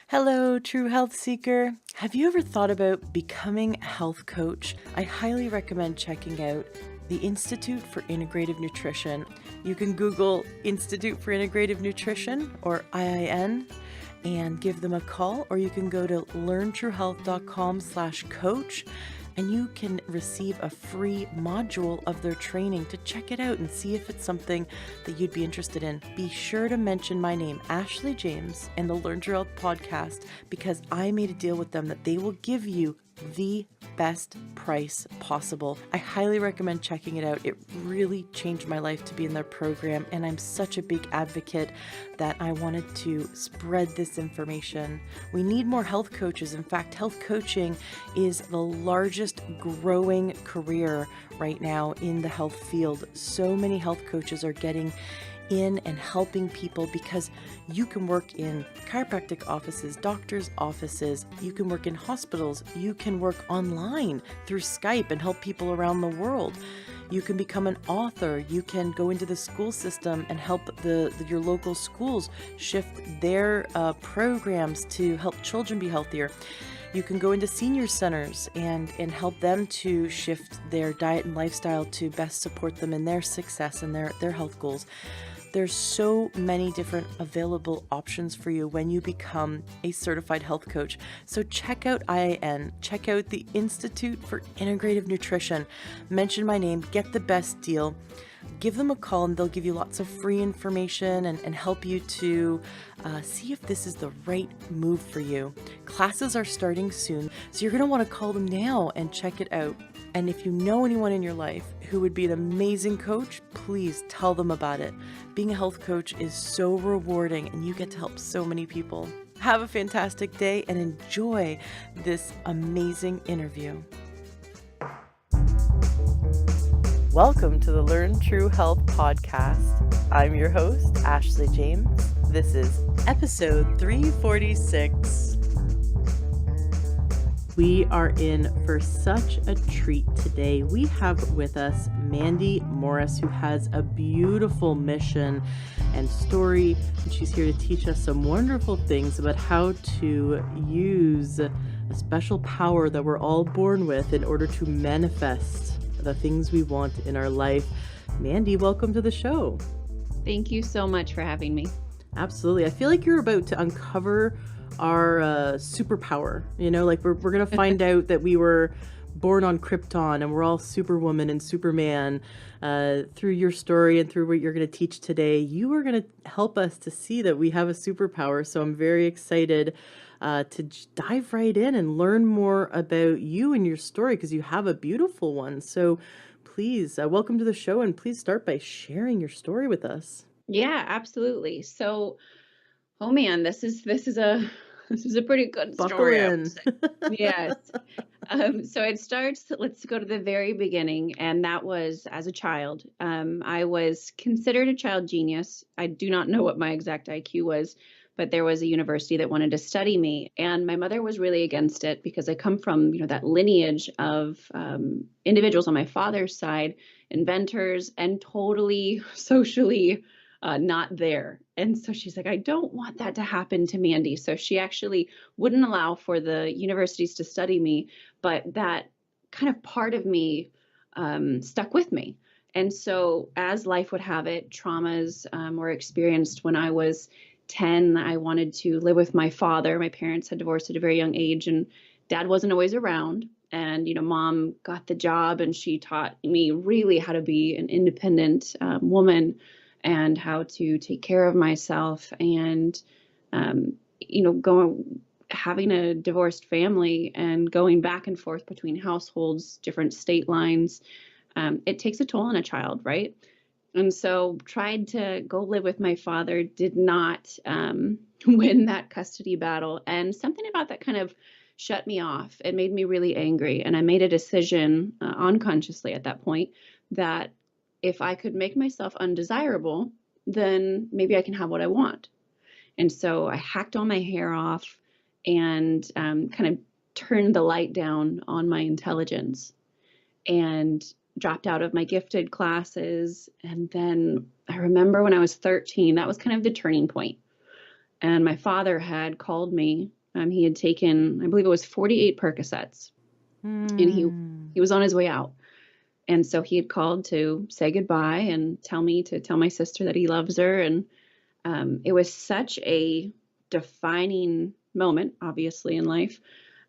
Hello, true health seeker. Have you ever thought about becoming a health coach? I highly recommend checking out the Institute for Integrative Nutrition. You can Google Institute for Integrative Nutrition or IIN and give them a call, or you can go to learntruehealth.com/coach and you can receive a free module of their training to check it out and see if it's something that you'd be interested in. Be sure to mention my name, Ashley James, and the Learn True Health podcast, because I made a deal with them that they will give you the best price possible. I highly recommend checking it out. It really changed my life to be in their program, and I'm such a big advocate that I wanted to spread this information. We need more health coaches. In fact, health coaching is the largest growing career right now in the health field. So many health coaches are getting in and helping people because you can work in chiropractic offices, doctors' offices, you can work in hospitals, you can work online through Skype and help people around the world. You can become an author, you can go into the school system and help your local schools shift their programs to help children be healthier. You can go into senior centers and help them to shift their diet and lifestyle to best support them in their success and their health goals. There's so many different available options for you when you become a certified health coach. So check out IIN, check out the Institute for Integrative Nutrition, mention my name, get the best deal. Give them a call and they'll give you lots of free information and help you to see if this is the right move for you. Classes are starting soon, so you're going to want to call them now and check it out. And if you know anyone in your life who would be an amazing coach, please tell them about it. Being a health coach is so rewarding and you get to help so many people. Have a fantastic day and enjoy this amazing interview. Welcome to the Learn True Health podcast. I'm your host, Ashley James. This is episode 346. We are in for such a treat today. We have with us Mandy Morris, who has a beautiful mission and story, and she's here to teach us some wonderful things about how to use a special power that we're all born with in order to manifest the things we want in our life. Mandy, welcome to the show. Thank you so much for having me. Absolutely. I feel like you're about to uncover our superpower, like we're going to find out that we were born on Krypton and we're all Superwoman and Superman. Through your story and through what you're going to teach today, you are going to help us to see that we have a superpower. So I'm very excited to dive right in and learn more about you and your story, because you have a beautiful one. So please, welcome to the show, and please start by sharing your story with us. Yeah, absolutely. So, oh man, this is a pretty good story. Buckle in. Yes. So it starts, let's go to the very beginning. And that was as a child. I was considered a child genius. I do not know what my exact IQ was, but there was a university that wanted to study me. And my mother was really against it because I come from, that lineage of individuals on my father's side, inventors, and totally socially not there. And so she's like, I don't want that to happen to Mandy. So she actually wouldn't allow for the universities to study me, but that kind of part of me stuck with me. And so as life would have it, traumas were experienced when I was 10. I wanted to live with my father. My parents had divorced at a very young age, and dad wasn't always around. And, mom got the job, and she taught me really how to be an independent woman and how to take care of myself. And, having a divorced family and going back and forth between households, different state lines, it takes a toll on a child, right? And so tried to go live with my father, did not win that custody battle. And something about that kind of shut me off. It made me really angry. And I made a decision unconsciously at that point that if I could make myself undesirable, then maybe I can have what I want. And so I hacked all my hair off and kind of turned the light down on my intelligence and dropped out of my gifted classes. And then I remember when I was 13, that was kind of the turning point. And my father had called me. He had taken, I believe it was 48 Percocets, and he was on his way out. And so he had called to say goodbye and tell my sister that he loves her. And it was such a defining moment, obviously, in life.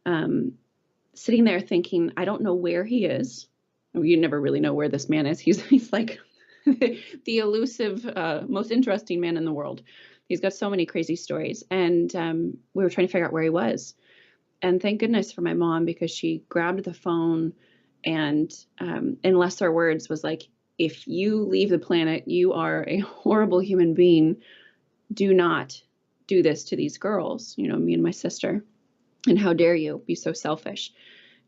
Sitting there thinking, I don't know where he is. You never really know where this man is. He's like the elusive, most interesting man in the world. He's got so many crazy stories. And we were trying to figure out where he was. And thank goodness for my mom, because she grabbed the phone and, in lesser words, was like, if you leave the planet, you are a horrible human being. Do not do this to these girls, me and my sister. And how dare you be so selfish?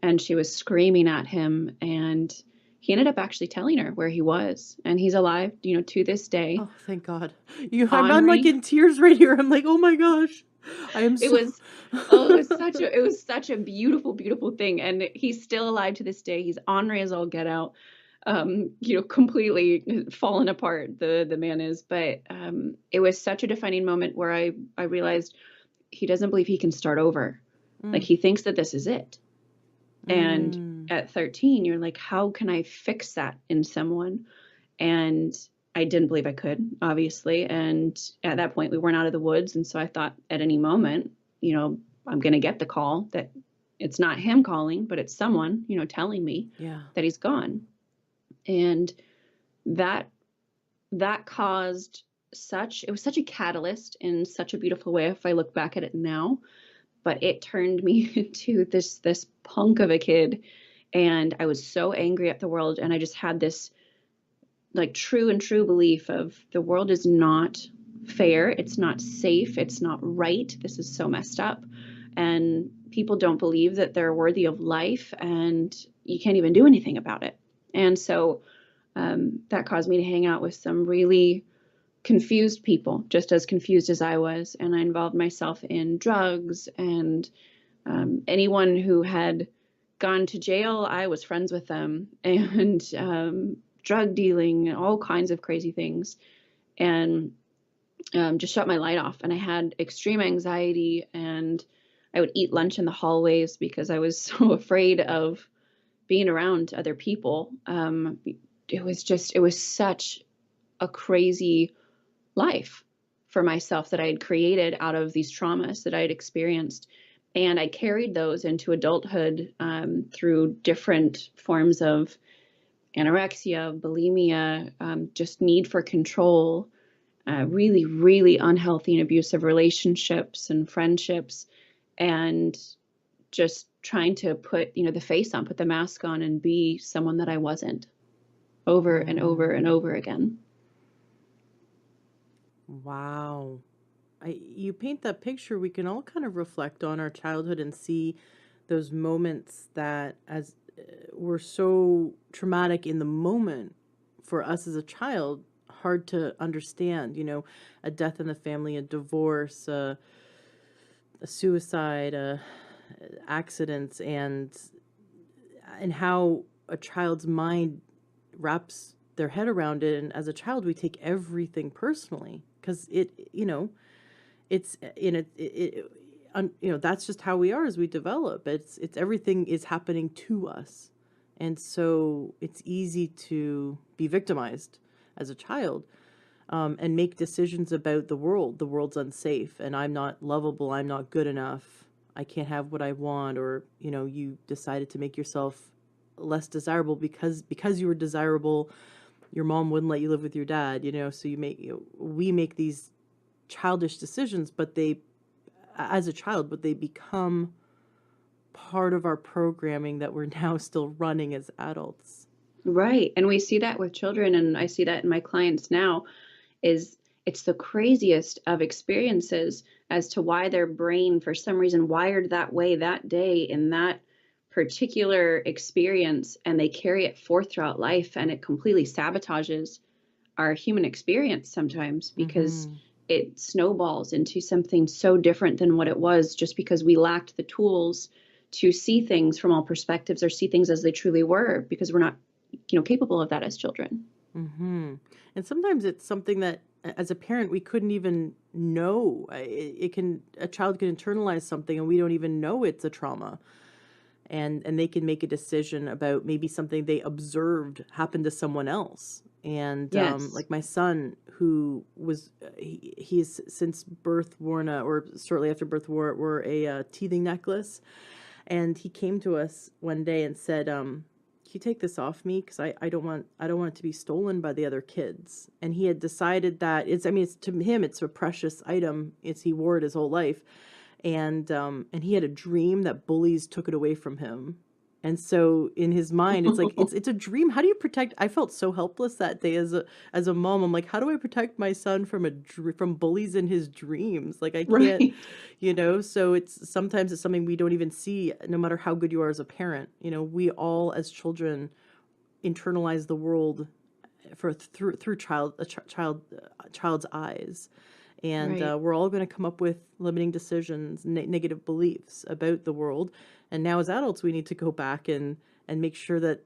And she was screaming at him, and he ended up actually telling her where he was, and he's alive, to this day. Oh, thank God. I'm like in tears right here. I'm like, oh my gosh. It was such a beautiful, beautiful thing. And he's still alive to this day. He's ornery as all get out. Completely fallen apart, the man is. But it was such a defining moment where I realized he doesn't believe he can start over. Like, he thinks that this is it. And at 13, you're like, how can I fix that in someone? And I didn't believe I could, obviously. And at that point, we weren't out of the woods. And so I thought at any moment, I'm going to get the call that it's not him calling, but it's someone, telling me that he's gone. And that caused it was such a catalyst in such a beautiful way if I look back at it now. But it turned me into this punk of a kid. And I was so angry at the world. And I just had this like true belief of the world is not fair. It's not safe. It's not right. This is so messed up. And people don't believe that they're worthy of life, and you can't even do anything about it. And so that caused me to hang out with some really confused people, just as confused as I was. And I involved myself in drugs, and anyone who had gone to jail, I was friends with them, and drug dealing, all kinds of crazy things, and just shut my light off. And I had extreme anxiety, and I would eat lunch in the hallways because I was so afraid of being around other people. It was such a crazy life for myself that I had created out of these traumas that I had experienced. And I carried those into adulthood through different forms of anorexia, bulimia, just need for control, really, really unhealthy and abusive relationships and friendships, and just trying to put, the face on, put the mask on, and be someone that I wasn't, over and over and over again. Wow. You paint that picture, we can all kind of reflect on our childhood and see those moments that were so traumatic in the moment for us as a child, hard to understand, a death in the family, a divorce, a suicide, accidents, and how a child's mind wraps their head around it. And as a child, we take everything personally because that's just how we are as we develop. It's everything is happening to us. And so it's easy to be victimized as a child, and make decisions about the world. The world's unsafe, and I'm not lovable. I'm not good enough. I can't have what I want. Or, you decided to make yourself less desirable because you were desirable. Your mom wouldn't let you live with your dad, so we make these childish decisions, but they become part of our programming that we're now still running as adults. Right. And we see that with children, and I see that in my clients now. It's the craziest of experiences as to why their brain, for some reason, wired that way that day in that particular experience, and they carry it forth throughout life, and it completely sabotages our human experience sometimes because it snowballs into something so different than what it was, just because we lacked the tools to see things from all perspectives or see things as they truly were, because we're not capable of that as children. And sometimes it's something that as a parent, we couldn't even know. A child can internalize something and we don't even know it's a trauma. And they can make a decision about maybe something they observed happen to someone else. And Yes. like my son, who was he's since birth worn or shortly after birth wore a teething necklace, and he came to us one day and said, "Can you take this off me? Because I don't want it to be stolen by the other kids." And he had decided that it's to him it's a precious item. He wore it his whole life, and he had a dream that bullies took it away from him. And so in his mind, it's like it's a dream. How do you protect? I felt so helpless that day as a mom. I'm like, how do I protect my son from bullies in his dreams? Like I can't, Right. So sometimes it's something we don't even see, no matter how good you are as a parent. We all as children internalize the world through child's eyes. And Right. we're all going to come up with limiting decisions, negative beliefs about the world. And now as adults, we need to go back and make sure that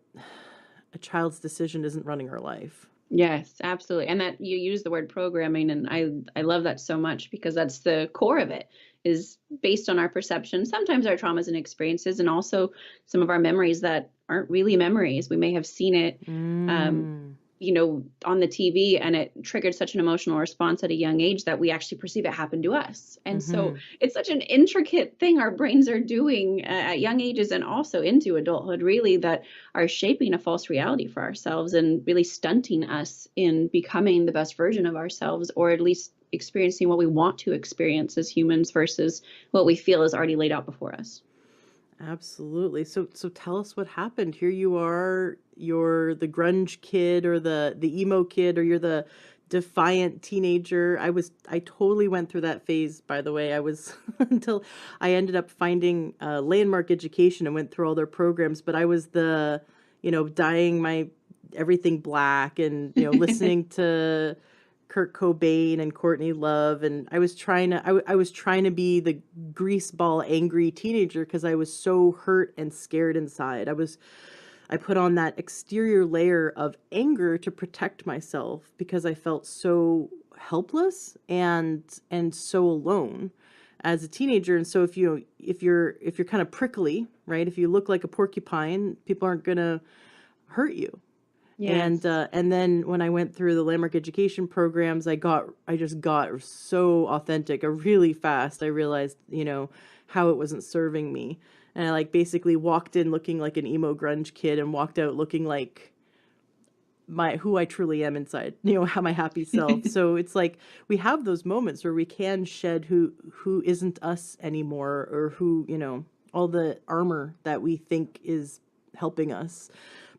a child's decision isn't running our life. Yes, absolutely. And that you use the word programming, and I love that so much because that's the core of it, is based on our perception, sometimes our traumas and experiences, and also some of our memories that aren't really memories. We may have seen it Mm. on the TV, and it triggered such an emotional response at a young age that we actually perceive it happened to us. And so Mm-hmm. it's such an intricate thing our brains are doing at young ages and also into adulthood, really, that are shaping a false reality for ourselves and really stunting us in becoming the best version of ourselves, or at least experiencing what we want to experience as humans versus what we feel is already laid out before us. Absolutely. So tell us what happened. Here you are, you're the grunge kid or the emo kid, or you're the defiant teenager. I totally went through that phase, by the way. I was until I ended up finding Landmark Education and went through all their programs, but I was the, dyeing my everything black and, listening to Kurt Cobain and Courtney Love, and I was trying to be the greaseball angry teenager because I was so hurt and scared inside. I put on that exterior layer of anger to protect myself because I felt so helpless and so alone as a teenager. And so if you're kind of prickly, right? If you look like a porcupine, people aren't gonna hurt you. And Yes. and then when I went through the Landmark Education programs, I just got so authentic really fast. I realized, how it wasn't serving me. And I basically walked in looking like an emo grunge kid and walked out looking like who I truly am inside, how my happy self. So it's like we have those moments where we can shed who isn't us anymore, or who, all the armor that we think is helping us.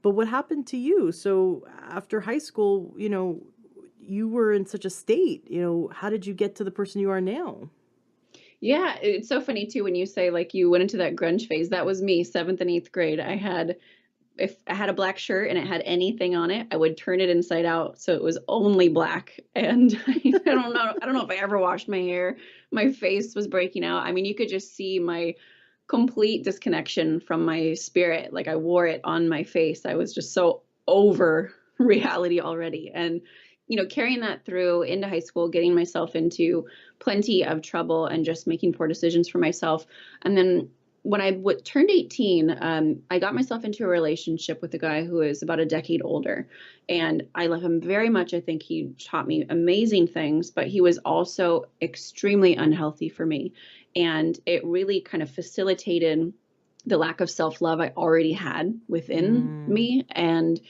But what happened to you? So after high school, you were in such a state, how did you get to the person you are now? Yeah, it's so funny too when you say like you went into that grunge phase. That was me, seventh and eighth grade. If I had a black shirt and it had anything on it, I would turn it inside out so it was only black. And I don't know if I ever washed my hair. My face was breaking out. I mean, you could just see my complete disconnection from my spirit. Like I wore it on my face. I was just so over reality already. And carrying that through into high school, getting myself into plenty of trouble and just making poor decisions for myself. And then when I turned 18, I got myself into a relationship with a guy who is about a decade older. And I love him very much. I think he taught me amazing things, but he was also extremely unhealthy for me. And it really kind of facilitated the lack of self-love I already had within Mm. me. And,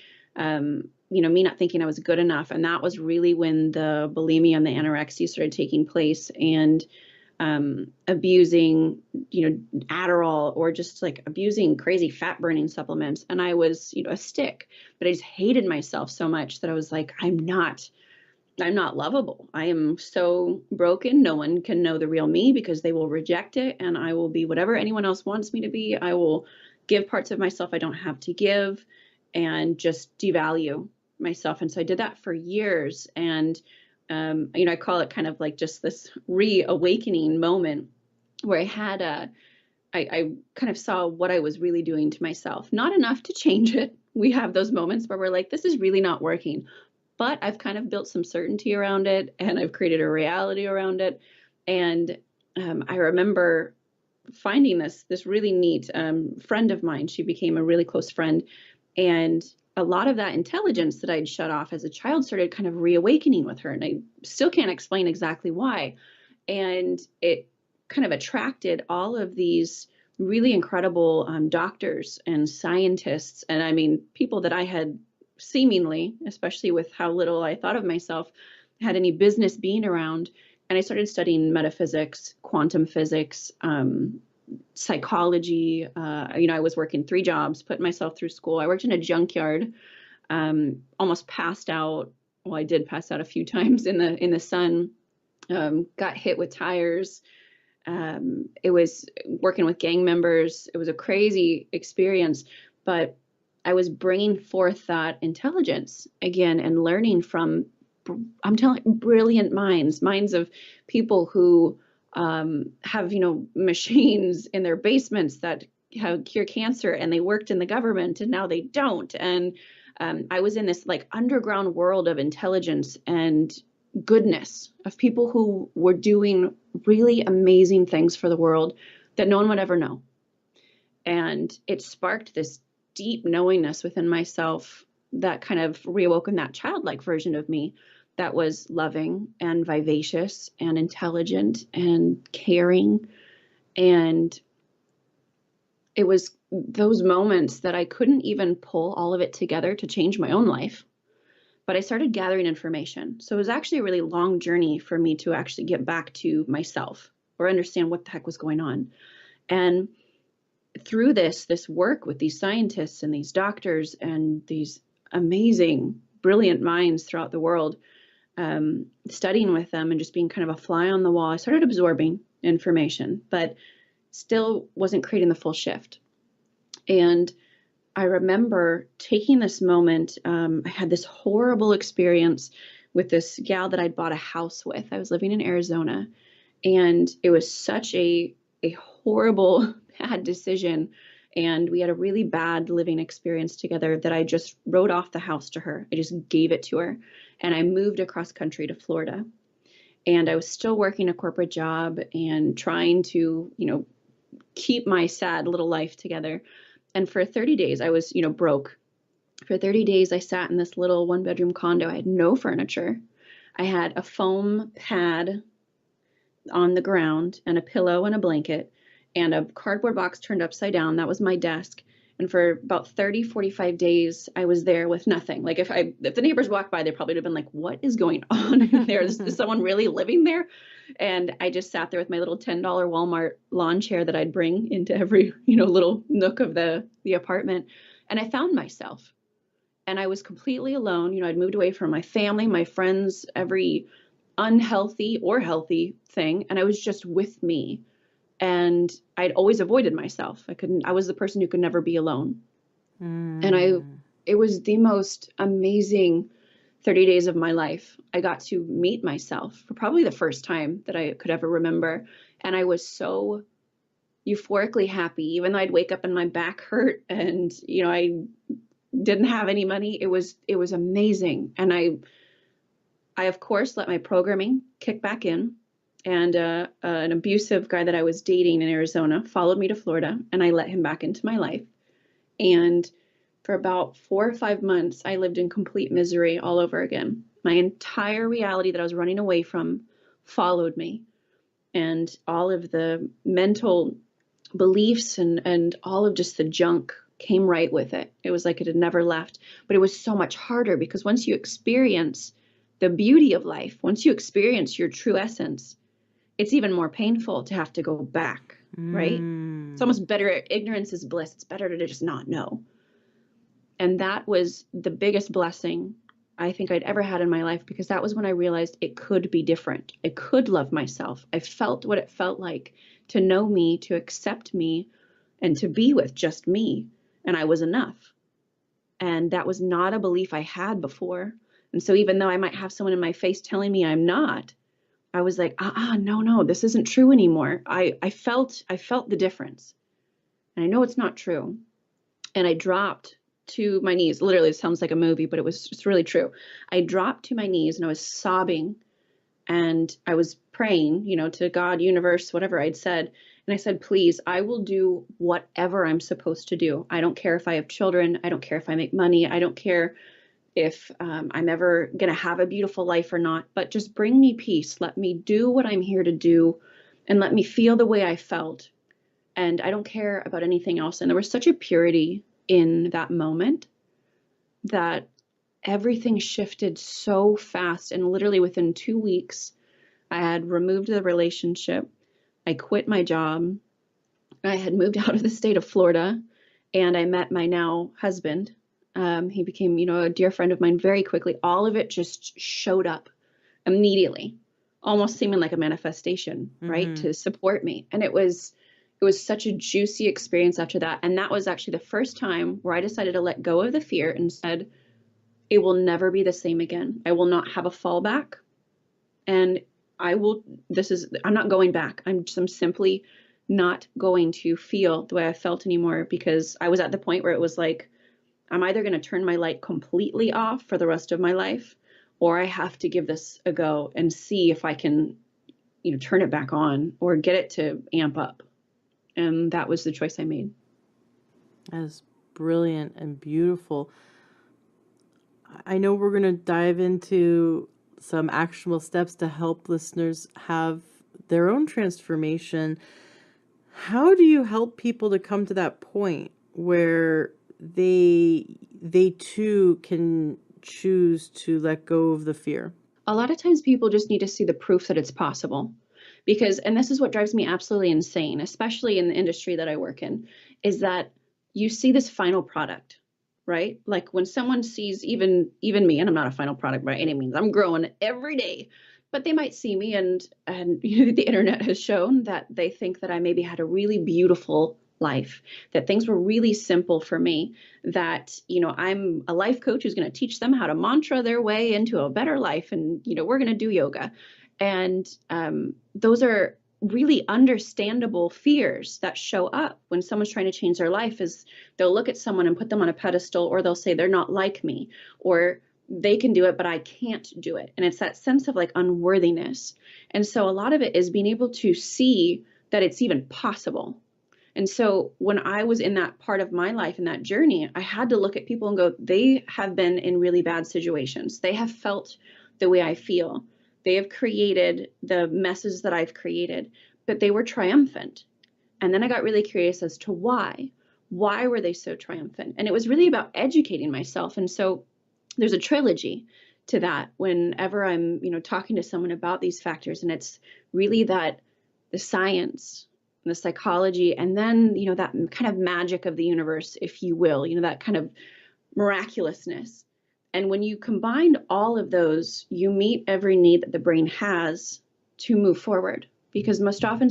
me not thinking I was good enough. And that was really when the bulimia and the anorexia started taking place, and abusing, Adderall, or just like abusing crazy fat burning supplements. And I was, a stick, but I just hated myself so much that I was like, I'm not lovable. I am so broken. No one can know the real me because they will reject it. And I will be whatever anyone else wants me to be. I will give parts of myself I don't have to give, and just devalue myself. And so I did that for years. And, I call it kind of like just this reawakening moment where I kind of saw what I was really doing to myself. Not enough to change it. We have those moments where we're like, this is really not working, but I've kind of built some certainty around it, and I've created a reality around it. And I remember finding this really neat friend of mine. She became a really close friend, and a lot of that intelligence that I'd shut off as a child started kind of reawakening with her, and I still can't explain exactly why. And it kind of attracted all of these really incredible doctors and scientists, and I mean people that I had seemingly, especially with how little I thought of myself, had any business being around. And I started studying metaphysics, quantum physics, psychology. I was working 3 jobs, putting myself through school. I worked in a junkyard, almost passed out. Well, I did pass out a few times in the sun. Got hit with tires. It was working with gang members. It was a crazy experience, but I was bringing forth that intelligence again and learning from, I'm telling you, brilliant minds of people who have, machines in their basements that have cure cancer, and they worked in the government and now they don't. And I was in this like underground world of intelligence and goodness, of people who were doing really amazing things for the world that no one would ever know. And it sparked this deep knowingness within myself that kind of reawoken that childlike version of me that was loving and vivacious and intelligent and caring. And it was those moments that I couldn't even pull all of it together to change my own life, but I started gathering information. So it was actually a really long journey for me to actually get back to myself or understand what the heck was going on. And through this work with these scientists and these doctors and these amazing, brilliant minds throughout the world, studying with them and just being kind of a fly on the wall, I started absorbing information, but still wasn't creating the full shift. And I remember taking this moment. I had this horrible experience with this gal that I'd bought a house with. I was living in Arizona, and it was such a horrible, bad decision. And we had a really bad living experience together that I just wrote off the house to her. I just gave it to her. And I moved across country to Florida. And I was still working a corporate job and trying to, keep my sad little life together. And for 30 days, I was, broke. For 30 days, I sat in this little 1-bedroom condo. I had no furniture. I had a foam pad on the ground and a pillow and a blanket and a cardboard box turned upside down. That was my desk. And for about 30, 45 days, I was there with nothing. Like if the neighbors walked by, they probably would have been like, what is going on in there? Is someone really living there? And I just sat there with my little $10 Walmart lawn chair that I'd bring into every, little nook of the apartment. And I found myself, and I was completely alone. I'd moved away from my family, my friends, every unhealthy or healthy thing. And I was just with me. And I'd always avoided myself. I was the person who could never be alone. And it was the most amazing 30 days of my life. I got to meet myself for probably the first time that I could ever remember. And I was so euphorically happy, even though I'd wake up and my back hurt and, I didn't have any money. It was amazing. And I of course let my programming kick back in. And an abusive guy that I was dating in Arizona followed me to Florida, and I let him back into my life. And for about 4 or 5 months, I lived in complete misery all over again. My entire reality that I was running away from followed me. And all of the mental beliefs and all of just the junk came right with it. It was like it had never left. But it was so much harder because once you experience the beauty of life, once you experience your true essence, it's even more painful to have to go back, right? It's almost better. Ignorance is bliss. It's better to just not know. And that was the biggest blessing I think I'd ever had in my life, because that was when I realized it could be different. I could love myself. I felt what it felt like to know me, to accept me, and to be with just me. And I was enough. And that was not a belief I had before. And so even though I might have someone in my face telling me I'm not, I was like, no, this isn't true anymore. I felt the difference. And I know it's not true. And I dropped to my knees. Literally, it sounds like a movie, but it's really true. I dropped to my knees and I was sobbing and I was praying, to God, universe, whatever I'd said. And I said, please, I will do whatever I'm supposed to do. I don't care if I have children. I don't care if I make money. I don't care if I'm ever going to have a beautiful life or not, but just bring me peace. Let me do what I'm here to do and let me feel the way I felt. And I don't care about anything else. And there was such a purity in that moment that everything shifted so fast. And literally within 2 weeks, I had removed the relationship. I quit my job. I had moved out of the state of Florida and I met my now husband. He became, a dear friend of mine very quickly. All of it just showed up immediately, almost seeming like a manifestation, right? To support me. And it was such a juicy experience after that. And that was actually the first time where I decided to let go of the fear and said, it will never be the same again. I will not have a fallback. And I'm not going back. I'm simply not going to feel the way I felt anymore, because I was at the point where it was like, I'm either going to turn my light completely off for the rest of my life, or I have to give this a go and see if I can, turn it back on or get it to amp up. And that was the choice I made. That is brilliant and beautiful. I know we're going to dive into some actionable steps to help listeners have their own transformation. How do you help people to come to that point where they too can choose to let go of the fear? A lot of times people just need to see the proof that it's possible. And this is what drives me absolutely insane, especially in the industry that I work in, is that you see this final product, right? Like when someone sees even me, and I'm not a final product by any means, I'm growing every day, but they might see me and the internet has shown that they think that I maybe had a really beautiful life, that things were really simple for me, that, I'm a life coach who's going to teach them how to mantra their way into a better life. And, we're going to do yoga. And those are really understandable fears that show up when someone's trying to change their life. Is they'll look at someone and put them on a pedestal, or they'll say they're not like me, or they can do it, but I can't do it. And it's that sense of like unworthiness. And so a lot of it is being able to see that it's even possible. And so when I was in that part of my life, in that journey, I had to look at people and go, they have been in really bad situations. They have felt the way I feel. They have created the messes that I've created, but they were triumphant. And then I got really curious as to why. Why were they so triumphant? And it was really about educating myself. And so there's a trilogy to that whenever I'm, talking to someone about these factors. And it's really that the science, the psychology, and then, that kind of magic of the universe, if you will, that kind of miraculousness. And when you combine all of those, you meet every need that the brain has to move forward. Because most often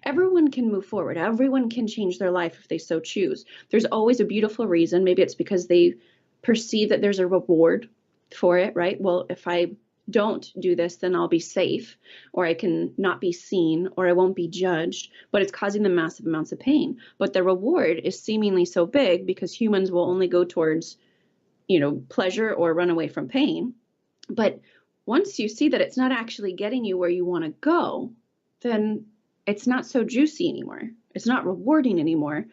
everyone can move forward. Everyone can change their life if they so choose. There's always a beautiful reason. Maybe it's because they perceive that there's a reward for it, right? Well, if I don't do this, then I'll be safe, or I can not be seen, or I won't be judged, but it's causing them massive amounts of pain. But the reward is seemingly so big because humans will only go towards, pleasure or run away from pain. But once you see that it's not actually getting you where you want to go, then it's not so juicy anymore. It's not rewarding anymore.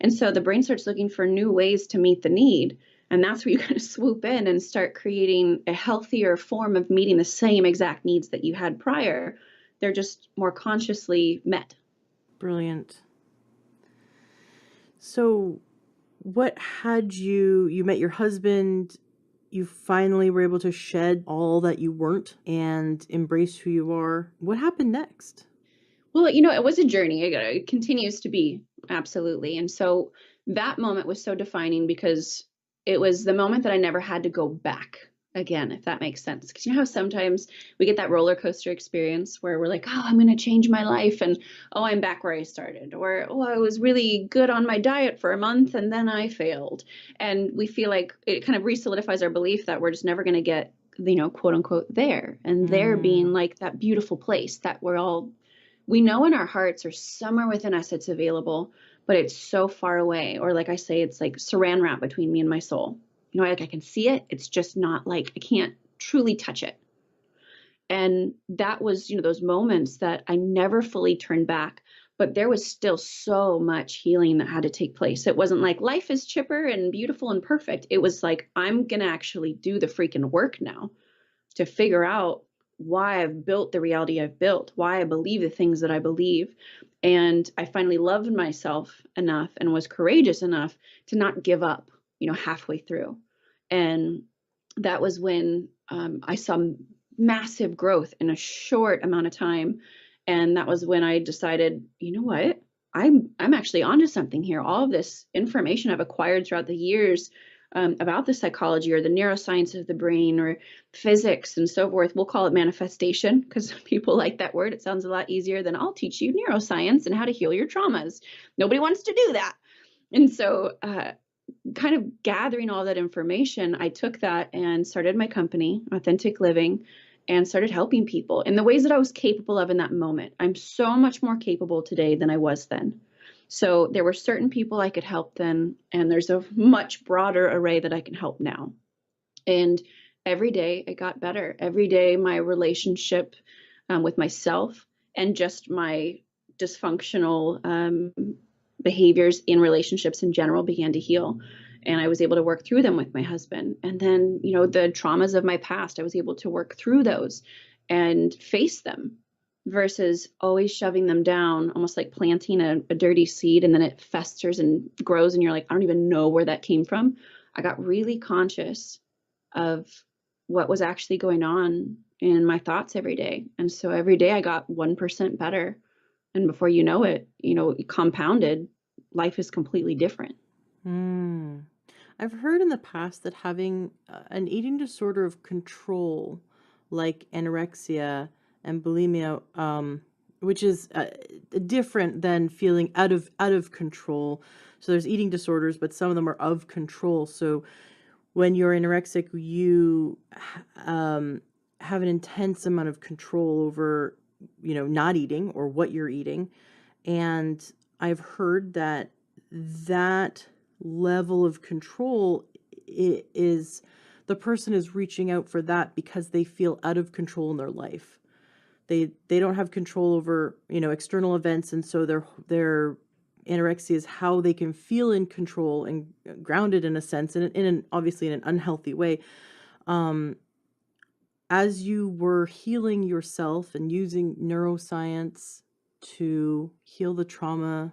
And so the brain starts looking for new ways to meet the need. And that's where you kind of swoop in and start creating a healthier form of meeting the same exact needs that you had prior. They're just more consciously met. Brilliant. So what had you met your husband, you finally were able to shed all that you weren't and embrace who you are. What happened next? Well, it was a journey. It continues to be, absolutely. And so that moment was so defining because it was the moment that I never had to go back again, if that makes sense. Because how sometimes we get that roller coaster experience where we're like, oh, I'm going to change my life. And, oh, I'm back where I started. Or, oh, I was really good on my diet for a month and then I failed. And we feel like it kind of re-solidifies our belief that we're just never going to get, quote unquote, there. And there being like that beautiful place that We know in our hearts or somewhere within us it's available, but it's so far away. Or like I say, it's like saran wrap between me and my soul. You know, like I can see it. It's just not like I can't truly touch it. And that was, you know, those moments that I never fully turned back, but there was still so much healing that had to take place. It wasn't like life is chipper and beautiful and perfect. It was like, I'm going to actually do the freaking work now to figure out why I've built the reality I've built, why I believe the things that I believe. And I finally loved myself enough and was courageous enough to not give up, you know, halfway through. And that was when I saw massive growth in a short amount of time. And that was when I decided, you know what? I'm actually onto something here. All of this information I've acquired throughout the years about the psychology or the neuroscience of the brain or physics and so forth. We'll call it manifestation because people like that word. It sounds a lot easier than I'll teach you neuroscience and how to heal your traumas. Nobody wants to do that. And so kind of gathering all that information, I took that and started my company, Authentic Living, and started helping people in the ways that I was capable of in that moment. I'm so much more capable today than I was then. So there were certain people I could help then, and there's a much broader array that I can help now. And every day it got better. Every day my relationship with myself and just my dysfunctional behaviors in relationships in general began to heal. And I was able to work through them with my husband. And then, you know, the traumas of my past, I was able to work through those and face them versus always shoving them down, almost like planting a dirty seed and then it festers and grows. And you're like, I don't even know where that came from. I got really conscious of what was actually going on in my thoughts every day. And so every day I got 1% better. And before you know it, compounded, life is completely different. Mm. I've heard in the past that having an eating disorder of control, like anorexia and bulimia, which is different than feeling out of control. So there's eating disorders, but some of them are of control. So when you're anorexic, you have an intense amount of control over, not eating or what you're eating. And I've heard that level of control is the person is reaching out for that because they feel out of control in their life. They don't have control over, external events, and so their anorexia is how they can feel in control and grounded in a sense, and obviously in an unhealthy way. As you were healing yourself and using neuroscience to heal the trauma,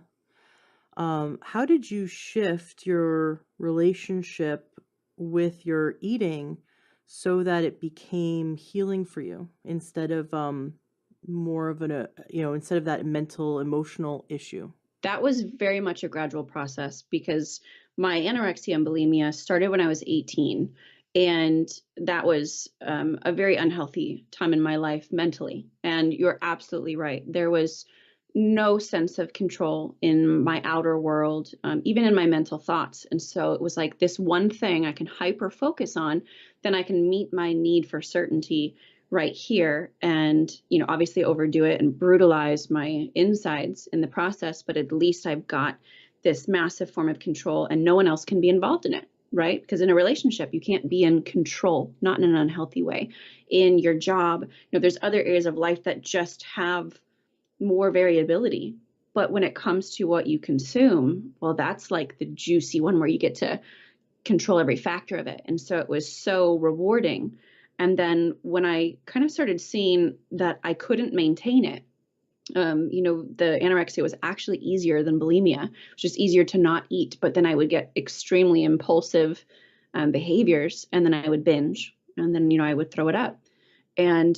how did you shift your relationship with your eating so that it became healing for you instead of more of instead of that mental, emotional issue? That was very much a gradual process because my anorexia and bulimia started when I was 18. And that was a very unhealthy time in my life mentally. And you're absolutely right. There was no sense of control in my outer world, even in my mental thoughts. And so it was like this one thing I can hyper focus on, then I can meet my need for certainty right here and, obviously overdo it and brutalize my insides in the process. But at least I've got this massive form of control and no one else can be involved in it. Right? Because in a relationship, you can't be in control, not in an unhealthy way. In your job, there's other areas of life that just have more variability. But when it comes to what you consume, well, that's like the juicy one where you get to control every factor of it. And so it was so rewarding. And then when I kind of started seeing that I couldn't maintain it, the anorexia was actually easier than bulimia. It was just easier to not eat, but then I would get extremely impulsive behaviors and then I would binge and then, I would throw it up. And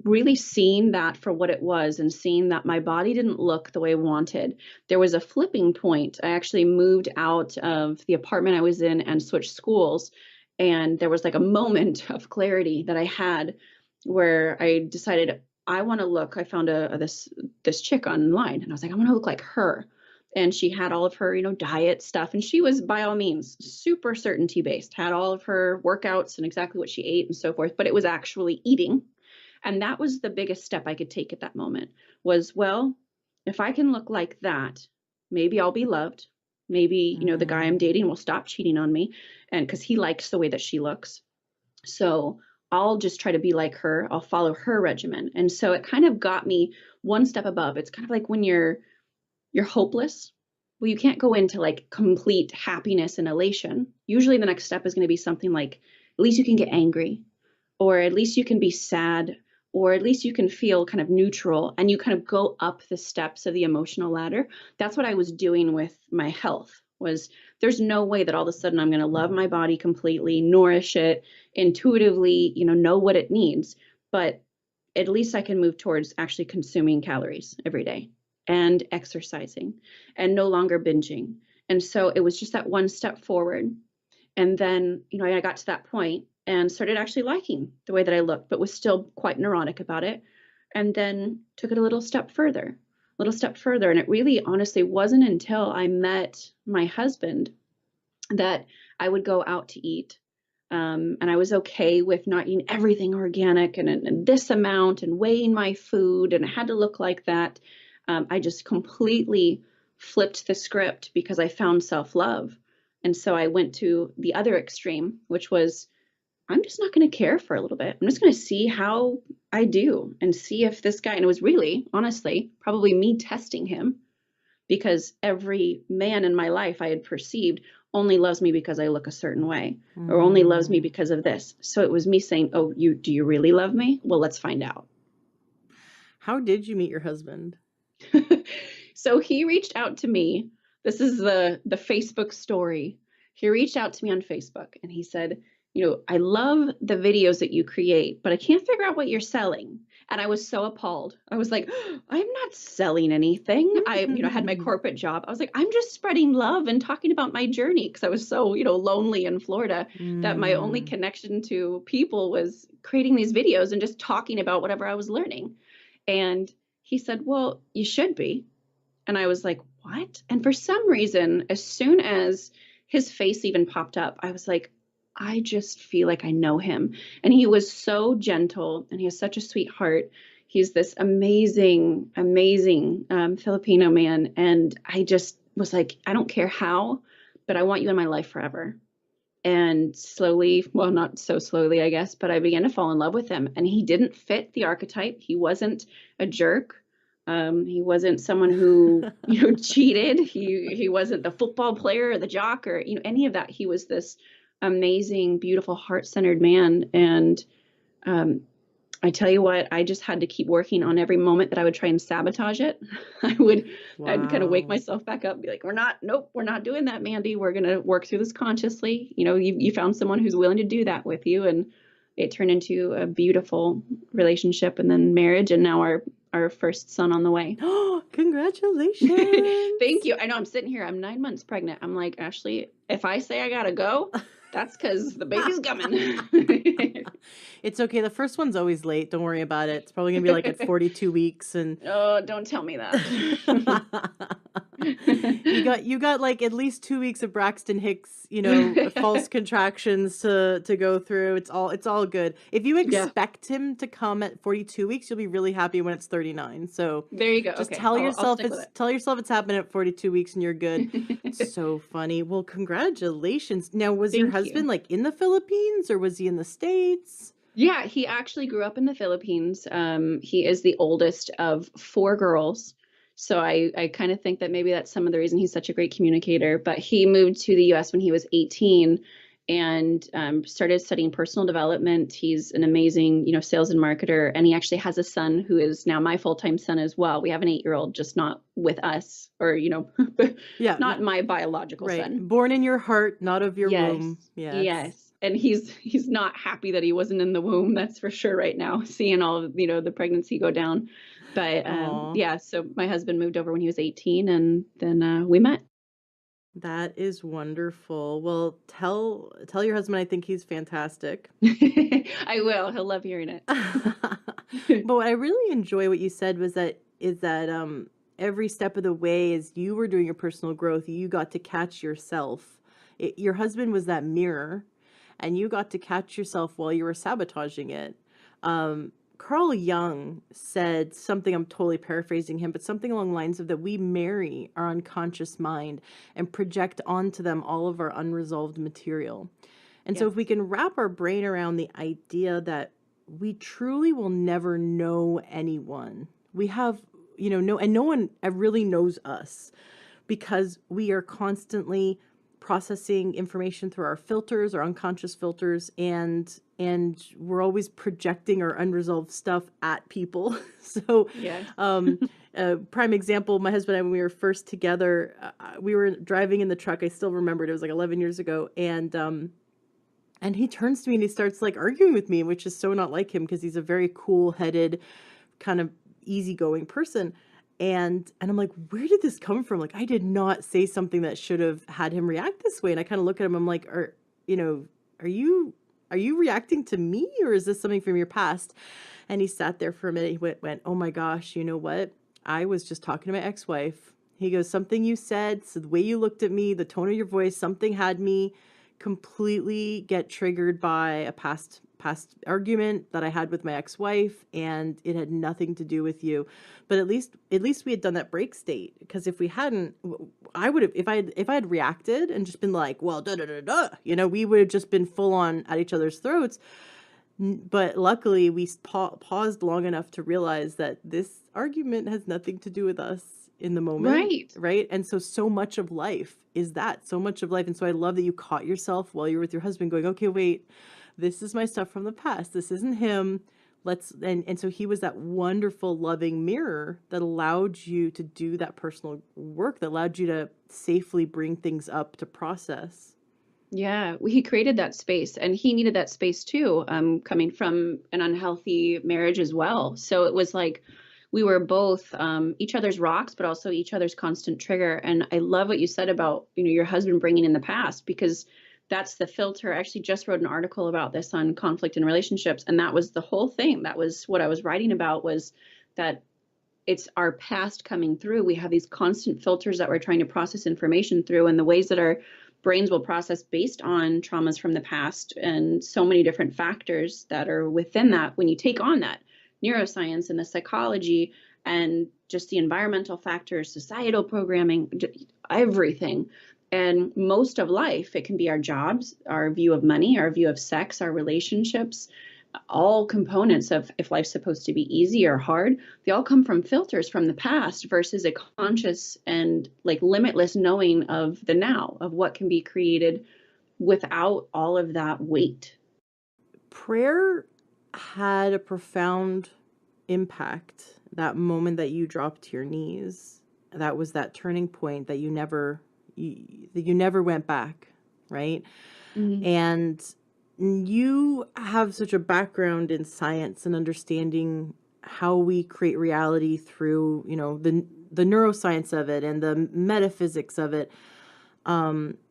really seeing that for what it was and seeing that my body didn't look the way I wanted, there was a flipping point. I actually moved out of the apartment I was in and switched schools. And there was like a moment of clarity that I had where I decided I want to look. I found this chick online and I was like, I want to look like her. And she had all of her, diet stuff. And she was by all means super certainty based, had all of her workouts and exactly what she ate and so forth. But it was actually eating. And that was the biggest step I could take at that moment was, well, if I can look like that, maybe I'll be loved. Maybe, the guy I'm Mm. dating will stop cheating on me, and because he likes the way that she looks. So I'll just try to be like her. I'll follow her regimen. And so it kind of got me one step above. It's kind of like when you're hopeless. Well, you can't go into like complete happiness and elation. Usually the next step is going to be something like, at least you can get angry, or at least you can be sad, or at least you can feel kind of neutral, and you kind of go up the steps of the emotional ladder. That's what I was doing with my health. Was there's no way that all of a sudden I'm going to love my body completely, nourish it intuitively, know what it needs, but at least I can move towards actually consuming calories every day and exercising and no longer binging. And so it was just that one step forward. And then, I got to that point and started actually liking the way that I looked, but was still quite neurotic about it. And then took it a little step further, a little step further. And it really honestly wasn't until I met my husband that I would go out to eat. And I was okay with not eating everything organic and this amount and weighing my food, and it had to look like that. I just completely flipped the script because I found self-love. And so I went to the other extreme, which was, I'm just not going to care for a little bit. I'm just going to see how I do and see if this guy, and it was really, honestly, probably me testing him, because every man in my life I had perceived only loves me because I look a certain way, or only loves me Mm. because of this. So it was me saying, "Oh, do you really love me? Well, let's find out." How did you meet your husband? So he reached out to me. This is the Facebook story. He reached out to me on Facebook and he said, I love the videos that you create, but I can't figure out what you're selling. And I was so appalled. I was like, I'm not selling anything. I, had my corporate job. I was like, I'm just spreading love and talking about my journey, because I was so, lonely in Florida that my only Mm. connection to people was creating these videos and just talking about whatever I was learning. And he said, well, you should be. And I was like, what? And for some reason, as soon as his face even popped up, I was like, I just feel like I know him. And he was so gentle and he has such a sweet heart. He's this amazing, amazing Filipino man. And I just was like, I don't care how, but I want you in my life forever. And slowly, well, not so slowly, I guess, but I began to fall in love with him. And he didn't fit the archetype. He wasn't a jerk. He wasn't someone who, cheated. He wasn't the football player or the jock or, any of that. He was this amazing, beautiful, heart-centered man. And um, I tell you what, I just had to keep working on every moment that I would try and sabotage it. I'd kind of wake Wow. myself back up and be like, nope, we're not doing that, Mandy. We're going to work through this consciously. You found someone who's willing to do that with you. And it turned into a beautiful relationship and then marriage. And now our first son on the way. Oh, congratulations. Thank you. I know I'm sitting here. I'm 9 months pregnant. I'm like, Ashley, if I say I gotta go, that's because the baby's coming. It's okay. The first one's always late. Don't worry about it. It's probably gonna be like at 42 weeks and Oh, don't tell me that. you got like at least 2 weeks of Braxton Hicks, false contractions to go through. It's all good. If you Yeah. expect him to come at 42 weeks, you'll be really happy when it's 39. So There you go. just Okay. tell I'll yourself stick with it's happening at 42 weeks and you're good. it. So funny. Well, congratulations. Now, was your Thank husband you. like in the Philippines or was he in the States? Yeah, he actually grew up in the Philippines. He is the oldest of 4 girls. So I kind of think that maybe that's some of the reason he's such a great communicator. But he moved to the US when he was 18 and started studying personal development. He's an amazing, sales and marketer. And he actually has a son who is now my full-time son as well. We have an 8-year-old, just not with us, or, Yeah, not my biological right. son. Born in your heart, not of your Yes. womb. Yes. Yes. And he's not happy that he wasn't in the womb, that's for sure right now, seeing all of, the pregnancy go down. But Aw. yeah, so my husband moved over when he was 18 and then we met. That is wonderful. Well, tell your husband I think he's fantastic. I will. He'll love hearing it. But what I really enjoy what you said was that every step of the way as you were doing your personal growth, you got to catch yourself. Your husband was that mirror, and you got to catch yourself while you were sabotaging it. Carl Jung said something, I'm totally paraphrasing him, but something along the lines of that we marry our unconscious mind and project onto them all of our unresolved material. And so if we Yes. can wrap our brain around the idea that we truly will never know anyone, we have, no one really knows us, because we are constantly processing information through our filters, our unconscious filters, and we're always projecting our unresolved stuff at people. So, Yes. a prime example, my husband and I, when we were first together, we were driving in the truck. I still remembered, it was like 11 years ago, and he turns to me and he starts like arguing with me, which is so not like him because he's a very cool-headed, kind of easygoing person. And I'm like, where did this come from? Like, I did not say something that should have had him react this way. And I kind of look at him, I'm like, are you reacting to me, or is this something from your past? And he sat there for a minute. He went, oh my gosh, you know what? I was just talking to my ex-wife. He goes, something you said, so the way you looked at me, the tone of your voice, something had me completely get triggered by a past argument that I had with my ex-wife, and it had nothing to do with you. But at least we had done that break state, because if we hadn't, I would have, if I had reacted and just been like, well, da da da da, we would have just been full on at each other's throats. But luckily we paused long enough to realize that this argument has nothing to do with us in the moment. Right. And so much of life is that, so much of life. And so I love that you caught yourself while you were with your husband going, okay, wait, this is my stuff from the past. This isn't him. And so he was that wonderful, loving mirror that allowed you to do that personal work, that allowed you to safely bring things up to process. Yeah, he created that space, and he needed that space too, coming from an unhealthy marriage as well. So it was like we were both each other's rocks, but also each other's constant trigger. And I love what you said about, your husband bringing in the past, because that's the filter. I actually just wrote an article about this on conflict in relationships, and that was the whole thing. That was what I was writing about, was that it's our past coming through. We have these constant filters that we're trying to process information through, and the ways that our brains will process based on traumas from the past, and so many different factors that are within that. When you take on that neuroscience and the psychology and just the environmental factors, societal programming, everything, and most of life, it can be our jobs, our view of money, our view of sex, our relationships, all components of if life's supposed to be easy or hard, they all come from filters from the past versus a conscious and like limitless knowing of the now, of what can be created without all of that weight. Prayer had a profound impact. That moment that you dropped to your knees, that was that turning point that you never went back, right? Mm-hmm. And you have such a background in science and understanding how we create reality through, the neuroscience of it and the metaphysics of it,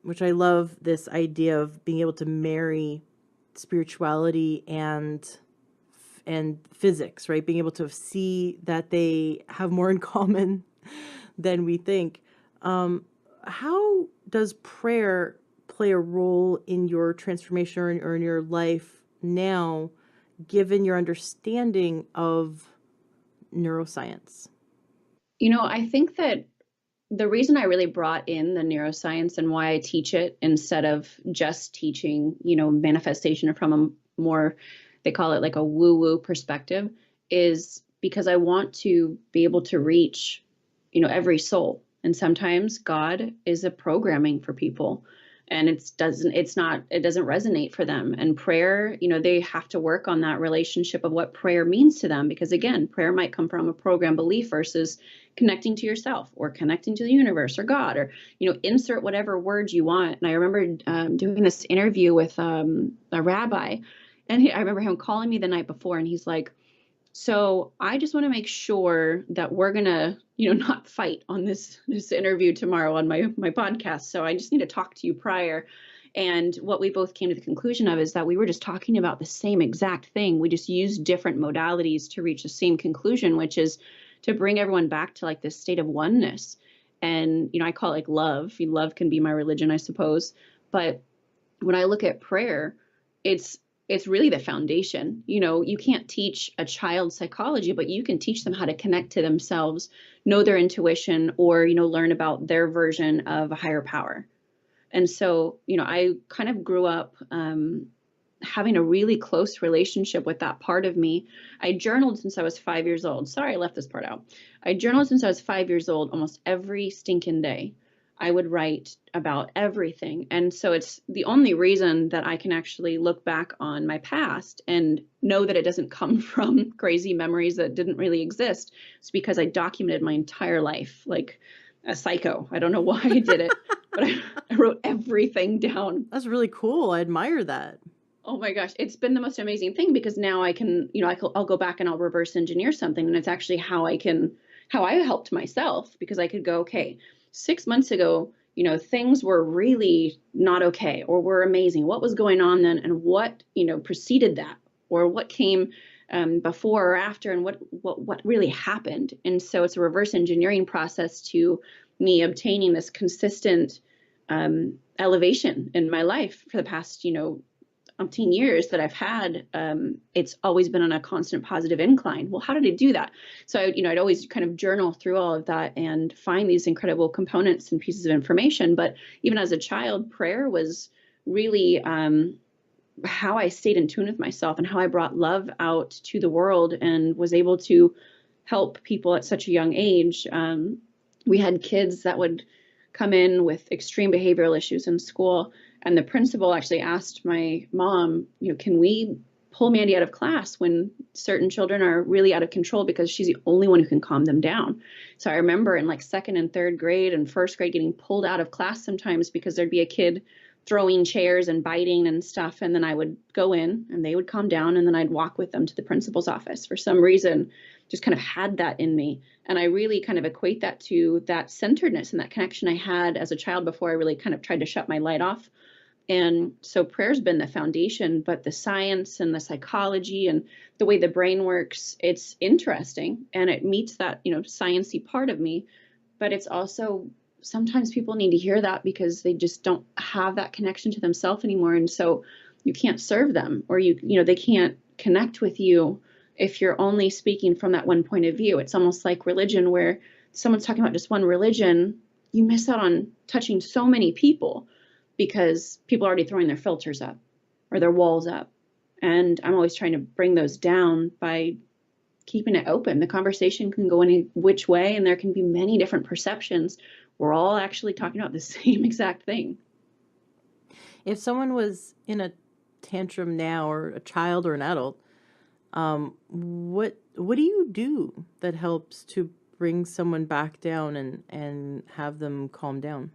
which I love, this idea of being able to marry spirituality and physics, right? Being able to see that they have more in common than we think. How does prayer play a role in your transformation or in your life now, given your understanding of neuroscience? I think that the reason I really brought in the neuroscience and why I teach it instead of just teaching, manifestation from a more, they call it like a woo-woo perspective, is because I want to be able to reach, every soul. And sometimes God is a programming for people, and it doesn't resonate for them. And prayer, they have to work on that relationship of what prayer means to them, because again, prayer might come from a program belief versus connecting to yourself or connecting to the universe or God, or, insert whatever words you want. And I remember doing this interview with a rabbi, and I remember him calling me the night before, and he's like, so I just want to make sure that we're going to, not fight on this interview tomorrow on my podcast. So I just need to talk to you prior. And what we both came to the conclusion of is that we were just talking about the same exact thing. We just used different modalities to reach the same conclusion, which is to bring everyone back to like this state of oneness. And, I call it like love. Love can be my religion, I suppose. But when I look at prayer, it's it's really the foundation. You know, you can't teach a child psychology, but you can teach them how to connect to themselves, know their intuition, or, you know, learn about their version of a higher power. And so, you know, I kind of grew up having a really close relationship with that part of me. I journaled since I was 5 years old. Sorry, I left this part out. I journaled since I was 5 years old, almost every stinking day. I would write about everything. And so it's the only reason that I can actually look back on my past and know that it doesn't come from crazy memories that didn't really exist. It's because I documented my entire life like a psycho. I don't know why I did it, but I wrote everything down. That's really cool. I admire that. Oh my gosh, it's been the most amazing thing because now I can, you know, I'll go back and I'll reverse engineer something, and it's actually how I helped myself, because I could go, okay, 6 months ago, you know, things were really not okay or were amazing. What was going on then, and what, you know, preceded that, or what came before or after, and what really happened. And so it's a reverse engineering process to me obtaining this consistent elevation in my life for the past, you know, umpteen years that I've had. It's always been on a constant positive incline. Well, how did I do that? So, you know, I'd always kind of journal through all of that and find these incredible components and pieces of information. But even as a child, prayer was really how I stayed in tune with myself and how I brought love out to the world and was able to help people at such a young age. We had kids that would come in with extreme behavioral issues in school, and the principal actually asked my mom, you know, can we pull Mandy out of class when certain children are really out of control, because she's the only one who can calm them down. So I remember in like second and third grade and first grade getting pulled out of class sometimes because there'd be a kid throwing chairs and biting and stuff. And then I would go in and they would calm down, and then I'd walk with them to the principal's office. For some reason, just kind of had that in me. And I really kind of equate that to that centeredness and that connection I had as a child before I really kind of tried to shut my light off. And so prayer's been the foundation, but the science and the psychology and the way the brain works, it's interesting, and it meets that, you know, sciencey part of me. But it's also, sometimes people need to hear that because they just don't have that connection to themselves anymore. And so you can't serve them, or you know, they can't connect with you if you're only speaking from that one point of view. It's almost like religion, where someone's talking about just one religion, you miss out on touching so many people, because people are already throwing their filters up or their walls up. And I'm always trying to bring those down by keeping it open. The conversation can go any which way, and there can be many different perceptions. We're all actually talking about the same exact thing. If someone was in a tantrum now, or a child or an adult, what do you do that helps to bring someone back down and have them calm down?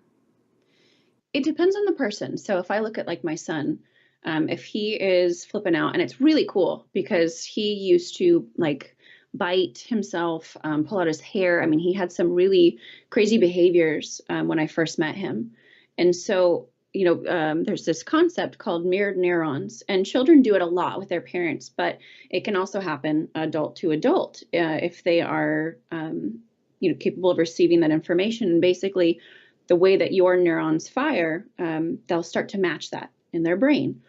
It depends on the person. So if I look at like my son, if he is flipping out, and it's really cool because he used to like bite himself, pull out his hair. I mean, he had some really crazy behaviors when I first met him. And so, you know, there's this concept called mirrored neurons, and children do it a lot with their parents, but it can also happen adult to adult if they are, you know, capable of receiving that information. And basically, the way that your neurons fire, they'll start to match that in their brain.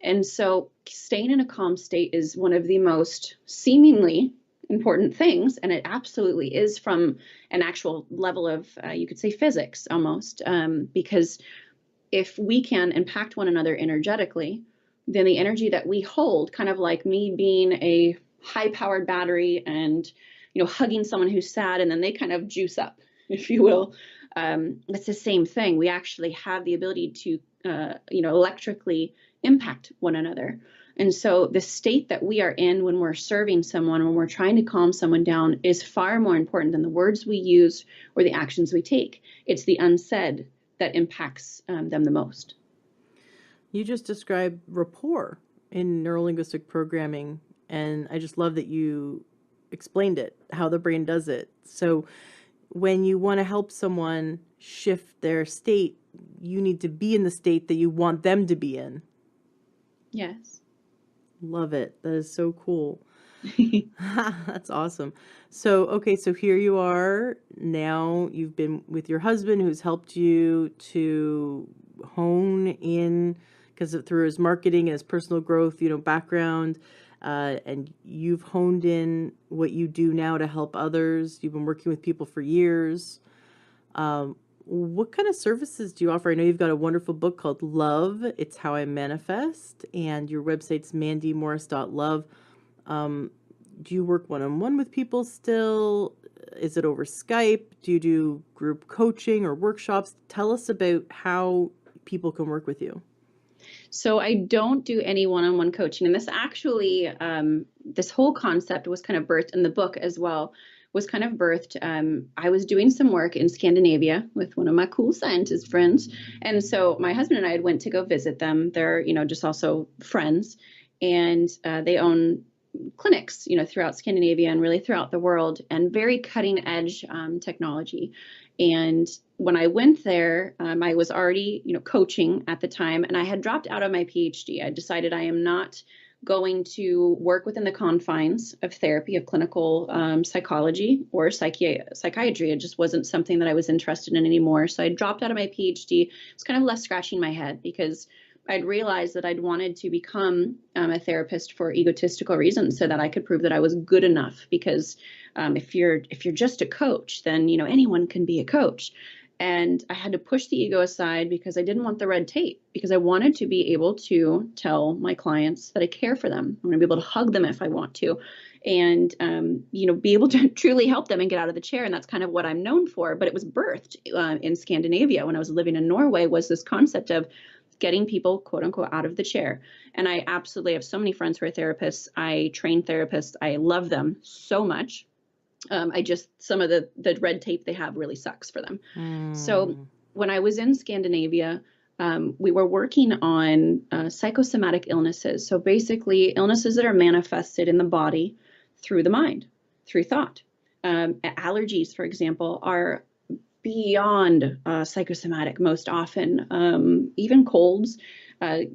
And so staying in a calm state is one of the most seemingly important things. And it absolutely is, from an actual level of, you could say, physics almost, because if we can impact one another energetically, then the energy that we hold, kind of like me being a high powered battery and, you know, hugging someone who's sad, and then they kind of juice up, if you will. It's the same thing. We actually have the ability to, you know, electrically impact one another. And so the state that we are in when we're serving someone, when we're trying to calm someone down, is far more important than the words we use or the actions we take. It's the unsaid that impacts them the most. You just described rapport in neurolinguistic programming, and I just love that you explained it, how the brain does it. So when you want to help someone shift their state, you need to be in the state that you want them to be in. Yes. Love it. That is so cool. That's awesome. So, okay, so here you are now. You've been with your husband, who's helped you to hone in because through his marketing and his personal growth, background, and you've honed in what you do now to help others. You've been working with people for years. What kind of services do you offer? I know you've got a wonderful book called Love, It's How I Manifest, and your website's mandymorris.love. Do you work one-on-one with people still? Is it over Skype? Do you do group coaching or workshops? Tell us about how people can work with you. So I don't do any one-on-one coaching. And this actually, this whole concept was kind of birthed in the book as well, was kind of birthed. I was doing some work in Scandinavia with one of my cool scientist friends. And so my husband and I had went to go visit them. They're, just also friends. And they own clinics, throughout Scandinavia and really throughout the world, and very cutting edge technology. And when I went there, I was already, coaching at the time, and I had dropped out of my PhD. I decided I am not going to work within the confines of therapy, of clinical psychology or psychiatry. It just wasn't something that I was interested in anymore. So I dropped out of my PhD. It was kind of left scratching my head because I'd realized that I'd wanted to become a therapist for egotistical reasons, so that I could prove that I was good enough. Because if you're just a coach, then anyone can be a coach. And I had to push the ego aside because I didn't want the red tape, because I wanted to be able to tell my clients that I care for them. I want to be able to hug them if I want to, and be able to truly help them and get out of the chair. And that's kind of what I'm known for. But it was birthed in Scandinavia when I was living in Norway, was this concept of getting people, quote unquote, out of the chair. And I absolutely have so many friends who are therapists. I train therapists. I love them so much. Some of the red tape they have really sucks for them. So when I was in Scandinavia, we were working on psychosomatic illnesses. So basically illnesses that are manifested in the body through the mind, through thought. Allergies, for example, are beyond psychosomatic most often, even colds,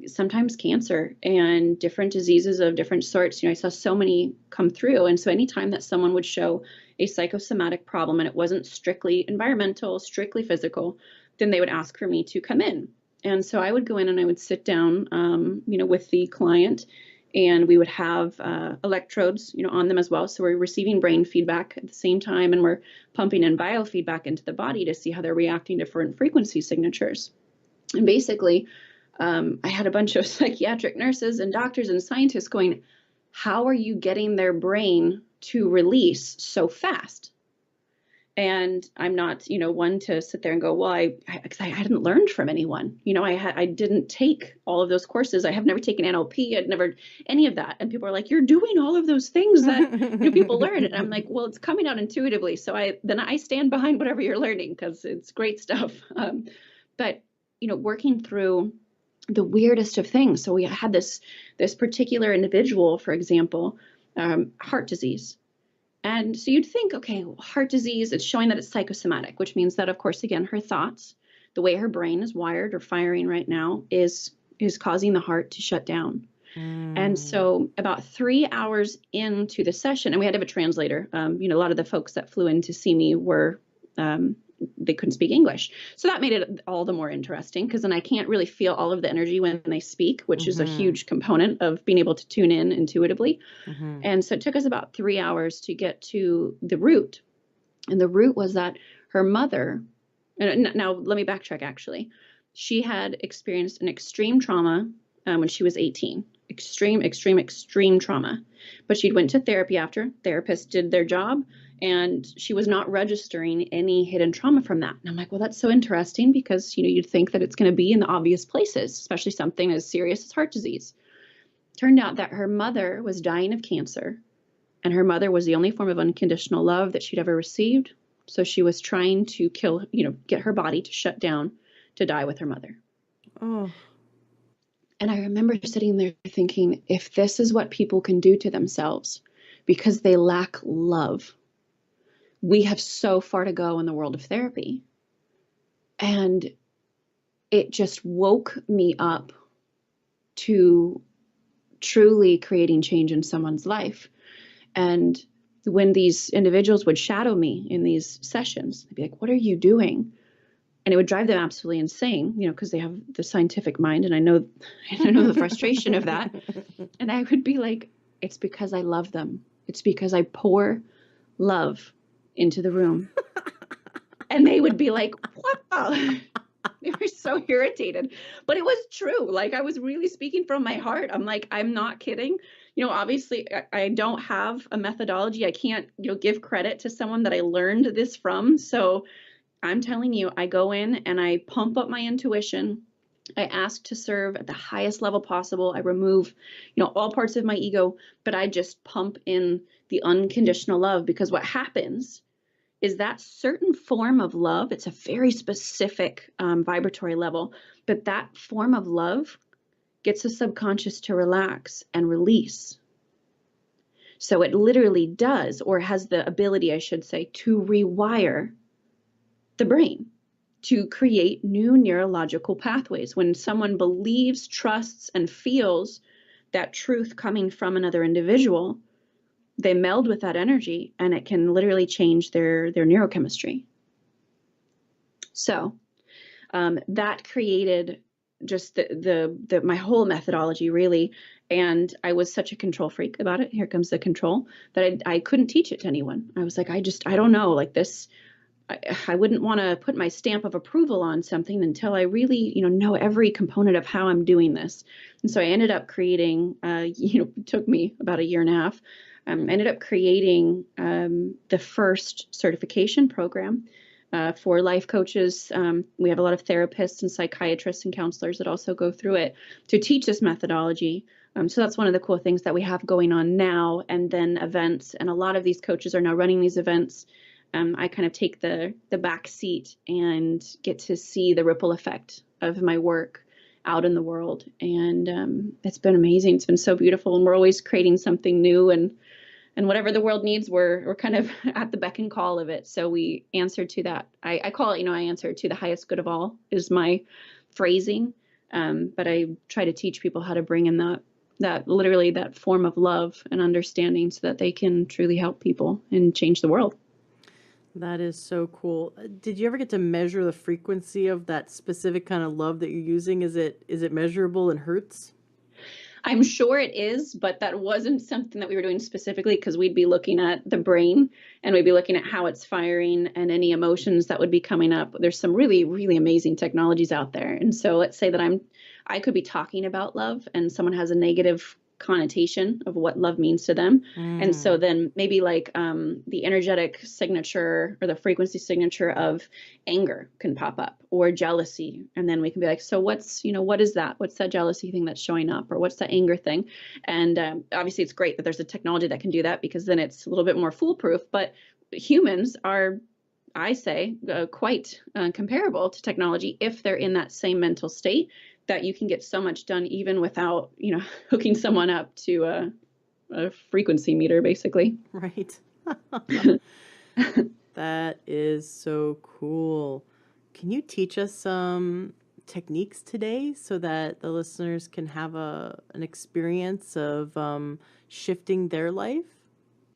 sometimes cancer, and different diseases of different sorts. I saw so many come through. And so anytime that someone would show a psychosomatic problem, and it wasn't strictly environmental, strictly physical, then they would ask for me to come in. And so I would go in and I would sit down, with the client, and we would have electrodes, on them as well. So we're receiving brain feedback at the same time, and we're pumping in biofeedback into the body to see how they're reacting to different frequency signatures. And basically, I had a bunch of psychiatric nurses and doctors and scientists going, how are you getting their brain to release so fast? And I'm not, one to sit there and go, well, I hadn't learned from anyone. I didn't take all of those courses. I have never taken NLP. I'd never any of that. And people are like, you're doing all of those things that people learn. And I'm like, well, it's coming out intuitively. So I stand behind whatever you're learning, because it's great stuff. But working through the weirdest of things. So we had this particular individual, for example, heart disease. And so you'd think, okay, heart disease, it's showing that it's psychosomatic, which means that, of course, again, her thoughts, the way her brain is wired or firing right now is causing the heart to shut down. And so about 3 hours into the session, and we had to have a translator, a lot of the folks that flew in to see me were, they couldn't speak English. So that made it all the more interesting, because then I can't really feel all of the energy when they speak, which is a huge component of being able to tune in intuitively. And so it took us about 3 hours to get to the root. And the root was that her mother, and now let me backtrack actually. She had experienced an extreme trauma when she was 18. Extreme trauma. But she'd went to therapy after. Therapists did their job, and she was not registering any hidden trauma from that. And I'm like, well, that's so interesting, because, you'd think that it's going to be in the obvious places, especially something as serious as heart disease. Turned out that her mother was dying of cancer, and her mother was the only form of unconditional love that she'd ever received. So she was trying to get her body to shut down to die with her mother. Oh. And I remember sitting there thinking, if this is what people can do to themselves because they lack love, we have so far to go in the world of therapy. And it just woke me up to truly creating change in someone's life. And when these individuals would shadow me in these sessions, they'd be like, what are you doing? And it would drive them absolutely insane, because they have the scientific mind, and I know the frustration of that. And I would be like, it's because I love them. It's because I pour love into the room. And they would be like, what the? They were so irritated, but it was true. Like, I was really speaking from my heart. I'm like, I'm not kidding. Obviously I don't have a methodology. I can't, give credit to someone that I learned this from. So I'm telling you, I go in and I pump up my intuition. I ask to serve at the highest level possible. I remove, all parts of my ego, but I just pump in the unconditional love, because what happens is that certain form of love, it's a very specific vibratory level, but that form of love gets the subconscious to relax and release. So it literally does, or has the ability, I should say, to rewire the brain, to create new neurological pathways. When someone believes, trusts, and feels that truth coming from another individual, they meld with that energy, and it can literally change their neurochemistry. So that created just the my whole methodology, really. And I was such a control freak about it. Here comes the control, that I couldn't teach it to anyone. I was like, I don't know, like this. I wouldn't want to put my stamp of approval on something until I really, know every component of how I'm doing this. And so I ended up creating, it took me about 1.5 years. I ended up creating the first certification program for life coaches. We have a lot of therapists and psychiatrists and counselors that also go through it to teach this methodology. So that's one of the cool things that we have going on now. And then events, and a lot of these coaches are now running these events. I kind of take the back seat and get to see the ripple effect of my work out in the world. And it's been amazing. It's been so beautiful. And we're always creating something new, and whatever the world needs, we're kind of at the beck and call of it. So we answer to that. I call it, I answer to the highest good of all is my phrasing. But I try to teach people how to bring in that literally that form of love and understanding, so that they can truly help people and change the world. That is so cool. Did you ever get to measure the frequency of that specific kind of love that you're using? Is it measurable in hertz? I'm sure it is, but that wasn't something that we were doing specifically, because we'd be looking at the brain, and we'd be looking at how it's firing and any emotions that would be coming up. There's some really, really amazing technologies out there. And so let's say that I could be talking about love, and someone has a negative connotation of what love means to them. And so then maybe like the energetic signature or the frequency signature of anger can pop up, or jealousy. And then we can be like, so what is that? What's that jealousy thing that's showing up? Or what's that anger thing? And obviously it's great that there's a technology that can do that, because then it's a little bit more foolproof. But humans are, I say, quite comparable to technology if they're in that same mental state, that you can get so much done even without, hooking someone up to a frequency meter, basically. Right. That is so cool. Can you teach us some techniques today so that the listeners can have an experience of shifting their life?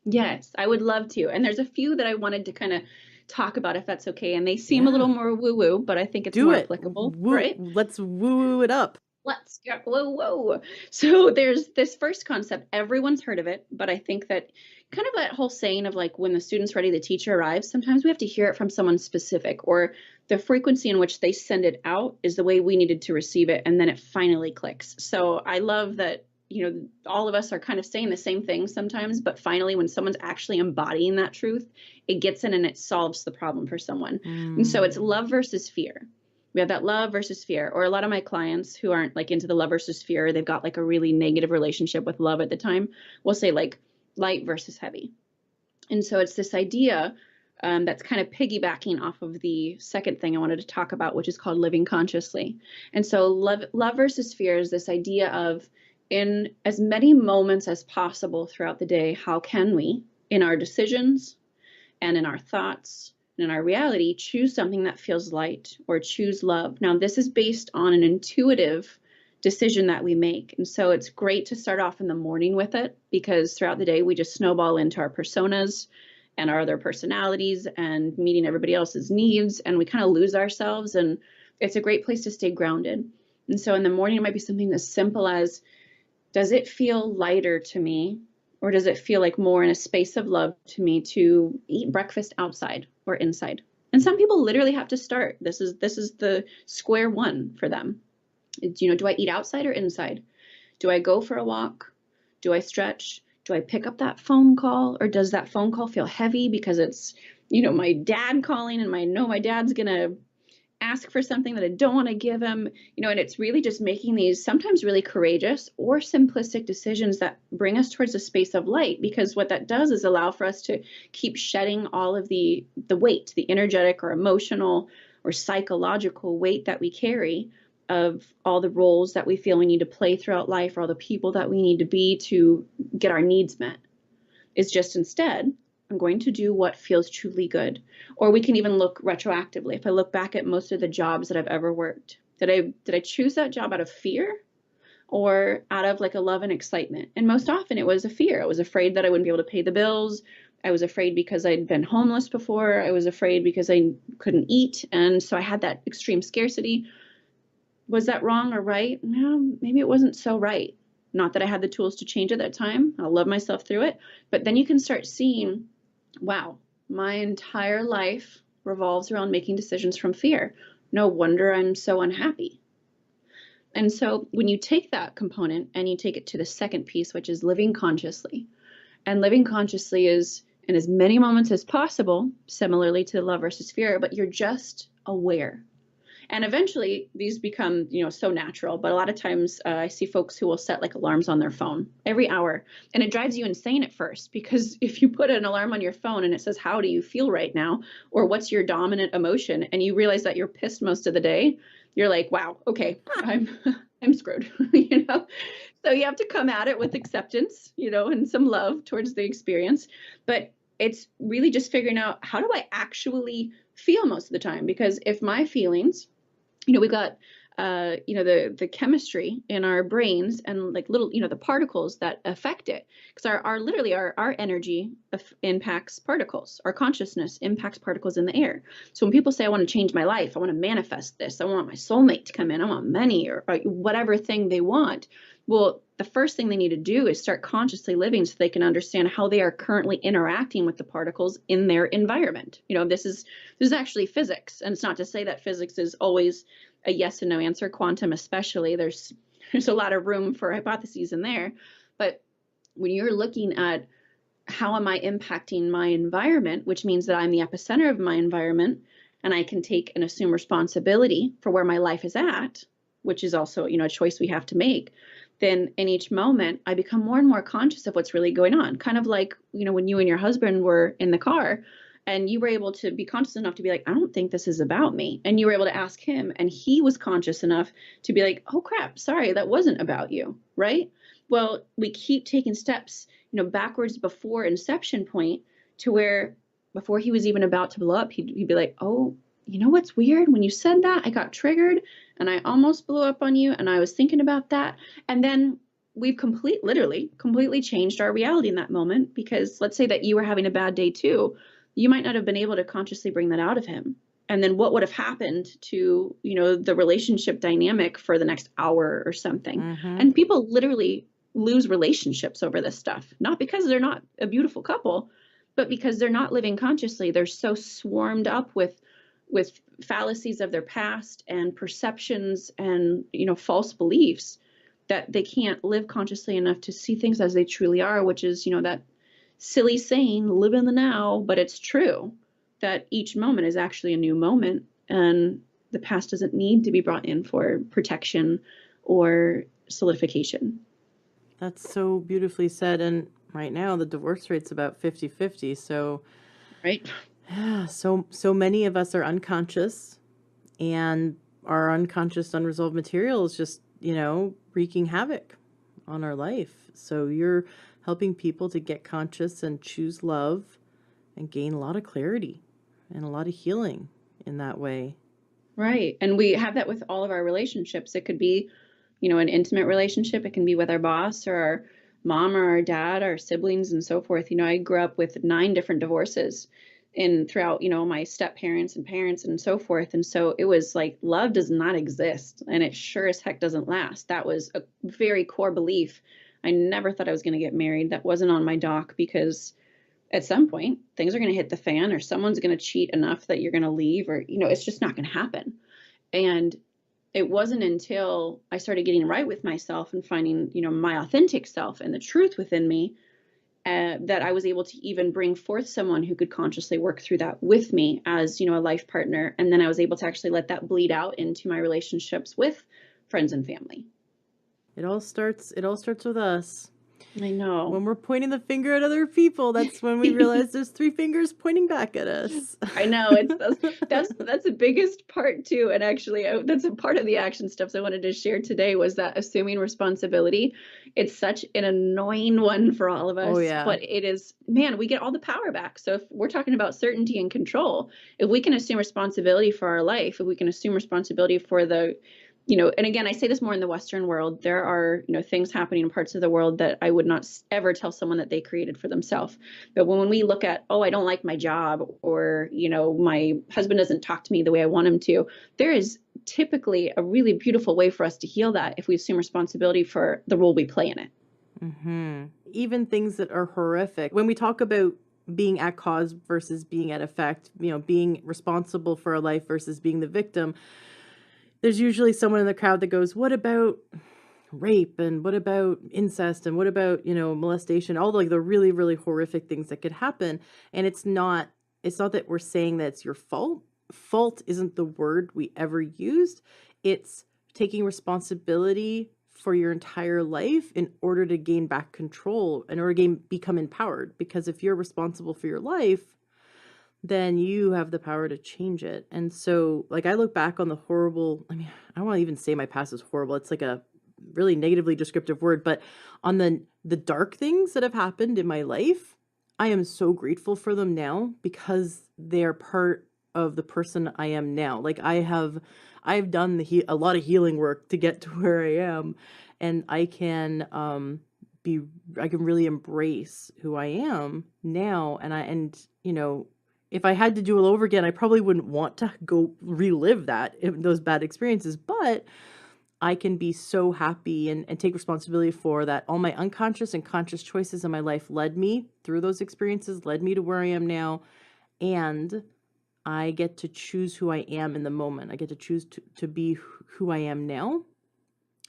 Yes, I would love to. And there's a few that I wanted to kind of talk about, if that's okay. And they seem a little more woo-woo, but I think it's more applicable, right? Let's woo it up. Let's go. Whoa. So there's this first concept. Everyone's heard of it, but I think that kind of that whole saying of like, when the student's ready, the teacher arrives. Sometimes we have to hear it from someone specific, or the frequency in which they send it out is the way we needed to receive it. And then it finally clicks. So I love that, all of us are kind of saying the same thing sometimes, but finally when someone's actually embodying that truth, it gets in and it solves the problem for someone. And so it's love versus fear. We have that love versus fear. Or a lot of my clients who aren't like into the love versus fear, they've got like a really negative relationship with love at the time, we'll say like light versus heavy. And so it's this idea that's kind of piggybacking off of the second thing I wanted to talk about, which is called living consciously. And so love versus fear is this idea of, in as many moments as possible throughout the day, how can we, in our decisions and in our thoughts and in our reality, choose something that feels light, or choose love? Now, this is based on an intuitive decision that we make. And so it's great to start off in the morning with it, because throughout the day, we just snowball into our personas and our other personalities and meeting everybody else's needs. And we kind of lose ourselves. And it's a great place to stay grounded. And so in the morning, it might be something as simple as, does it feel lighter to me? Or does it feel like more in a space of love to me to eat breakfast outside or inside? And some people literally have to start. This is the square one for them. It's, do I eat outside or inside? Do I go for a walk? Do I stretch? Do I pick up that phone call? Or does that phone call feel heavy because it's, my dad calling and I know my dad's going to ask for something that I don't want to give him, and it's really just making these sometimes really courageous or simplistic decisions that bring us towards a space of light, because what that does is allow for us to keep shedding all of the weight, the energetic or emotional or psychological weight that we carry of all the roles that we feel we need to play throughout life, or all the people that we need to be to get our needs met. It's just instead, I'm going to do what feels truly good. Or we can even look retroactively. If I look back at most of the jobs that I've ever worked, did I choose that job out of fear or out of like a love and excitement? And most often it was a fear. I was afraid that I wouldn't be able to pay the bills. I was afraid because I'd been homeless before. I was afraid because I couldn't eat. And so I had that extreme scarcity. Was that wrong or right? No, maybe it wasn't so right. Not that I had the tools to change at that time. I'll love myself through it. But then you can start seeing, wow, my entire life revolves around making decisions from fear. No wonder I'm so unhappy. And so when you take that component and you take it to the second piece, which is living consciously, and living consciously is in as many moments as possible, similarly to love versus fear, but you're just aware. And eventually these become, so natural. But a lot of times I see folks who will set like alarms on their phone every hour. And it drives you insane at first, because if you put an alarm on your phone and it says, how do you feel right now? Or what's your dominant emotion? And you realize that you're pissed most of the day. You're like, wow, okay, I'm screwed, So you have to come at it with acceptance, and some love towards the experience. But it's really just figuring out, how do I actually feel most of the time? Because if my feelings, we got, the chemistry in our brains and like little, the particles that affect it. Because our energy impacts particles. Our consciousness impacts particles in the air. So when people say, I want to change my life, I want to manifest this, I want my soulmate to come in, I want money, or whatever thing they want. Well, the first thing they need to do is start consciously living so they can understand how they are currently interacting with the particles in their environment. This is actually physics. And it's not to say that physics is always a yes and no answer, quantum especially. There's a lot of room for hypotheses in there. But when you're looking at how am I impacting my environment, which means that I'm the epicenter of my environment, and I can take and assume responsibility for where my life is at, which is also, a choice we have to make. Then in each moment, I become more and more conscious of what's really going on. Kind of like, when you and your husband were in the car and you were able to be conscious enough to be like, I don't think this is about me. And you were able to ask him, and he was conscious enough to be like, oh crap, sorry, that wasn't about you, right? Well, we keep taking steps, backwards before inception point, to where before he was even about to blow up, he'd be like, oh, you know what's weird? When you said that, I got triggered and I almost blew up on you, and I was thinking about that. And then we've completely changed our reality in that moment, because let's say that you were having a bad day too. You might not have been able to consciously bring that out of him. And then what would have happened to, the relationship dynamic for the next hour or something? Mm-hmm. And people literally lose relationships over this stuff, not because they're not a beautiful couple, but because they're not living consciously. They're so swarmed up with fallacies of their past and perceptions and, false beliefs, that they can't live consciously enough to see things as they truly are, which is, that silly saying, live in the now. But it's true that each moment is actually a new moment, and the past doesn't need to be brought in for protection or solidification. That's so beautifully said. And right now the divorce rate's about 50-50. So right. Yeah, so many of us are unconscious, and our unconscious unresolved material is just, wreaking havoc on our life. So you're helping people to get conscious and choose love and gain a lot of clarity and a lot of healing in that way. Right. And we have that with all of our relationships. It could be, an intimate relationship. It can be with our boss or mom or our dad, our siblings and so forth. I grew up with 9 different divorces and throughout, my step parents and parents and so forth. And so it was like, love does not exist, and it sure as heck doesn't last. That was a very core belief. I never thought I was going to get married. That wasn't on my dock, because at some point things are going to hit the fan, or someone's going to cheat enough that you're going to leave, or, it's just not going to happen. And it wasn't until I started getting right with myself and finding, my authentic self and the truth within me, that I was able to even bring forth someone who could consciously work through that with me as, a life partner. And then I was able to actually let that bleed out into my relationships with friends and family. It all starts with us. I know. When we're pointing the finger at other people, that's when we realize there's 3 fingers pointing back at us. I know. That's the biggest part too. And actually, that's a part of the action steps I wanted to share today, was that assuming responsibility. It's such an annoying one for all of us. Oh, yeah. But it is, man, we get all the power back. So if we're talking about certainty and control, if we can assume responsibility for our life, if we can assume responsibility for the, and again, I say this more in the Western world, there are, things happening in parts of the world that I would not ever tell someone that they created for themselves. But when we look at, oh, I don't like my job, or, my husband doesn't talk to me the way I want him to, there is typically a really beautiful way for us to heal that if we assume responsibility for the role we play in it. Mm-hmm. Even things that are horrific. When we talk about being at cause versus being at effect, being responsible for our life versus being the victim, there's usually someone in the crowd that goes, what about rape, and what about incest, and what about, molestation, all the really, really horrific things that could happen. And it's not that we're saying that it's your fault. Fault isn't the word we ever used. It's taking responsibility for your entire life in order to gain back control, in order to become empowered. Because if you're responsible for your life, then you have the power to change it. And so, I look back on the horrible, I don't want to even say my past is horrible. It's like a really negatively descriptive word, but on the dark things that have happened in my life, I am so grateful for them now, because they're part of the person I am now. I've done a lot of healing work to get to where I am, and I can really embrace who I am now. And if I had to do it all over again, I probably wouldn't want to go relive those bad experiences, but I can be so happy and take responsibility for that. All my unconscious and conscious choices in my life led me through those experiences, led me to where I am now. And I get to choose who I am in the moment. I get to choose to be who I am now.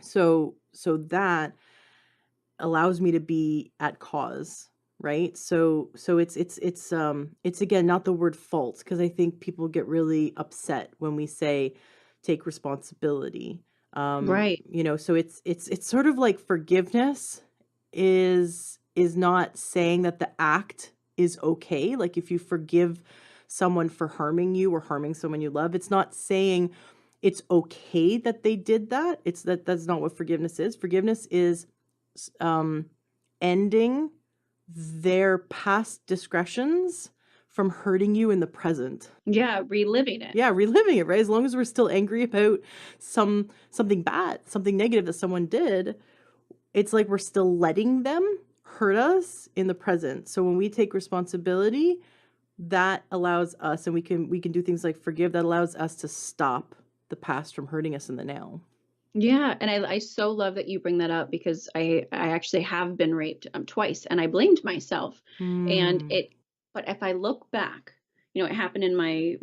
So that allows me to be at cause. Right. So it's again, not the word fault, because I think people get really upset when we say take responsibility. Right. So it's sort of like forgiveness is not saying that the act is okay. Like if you forgive someone for harming you or harming someone you love, it's not saying it's okay that they did that. That's not what forgiveness is. Forgiveness is ending their past discretions from hurting you in the present. Yeah, reliving it. Yeah, reliving it, right? As long as we're still angry about something bad, something negative that someone did, it's like we're still letting them hurt us in the present. So when we take responsibility, that allows us, and we can do things like forgive, that allows us to stop the past from hurting us in the now. Yeah, and I so love that you bring that up, because I actually have been raped twice, and I blamed myself. But if I look back, it happened in my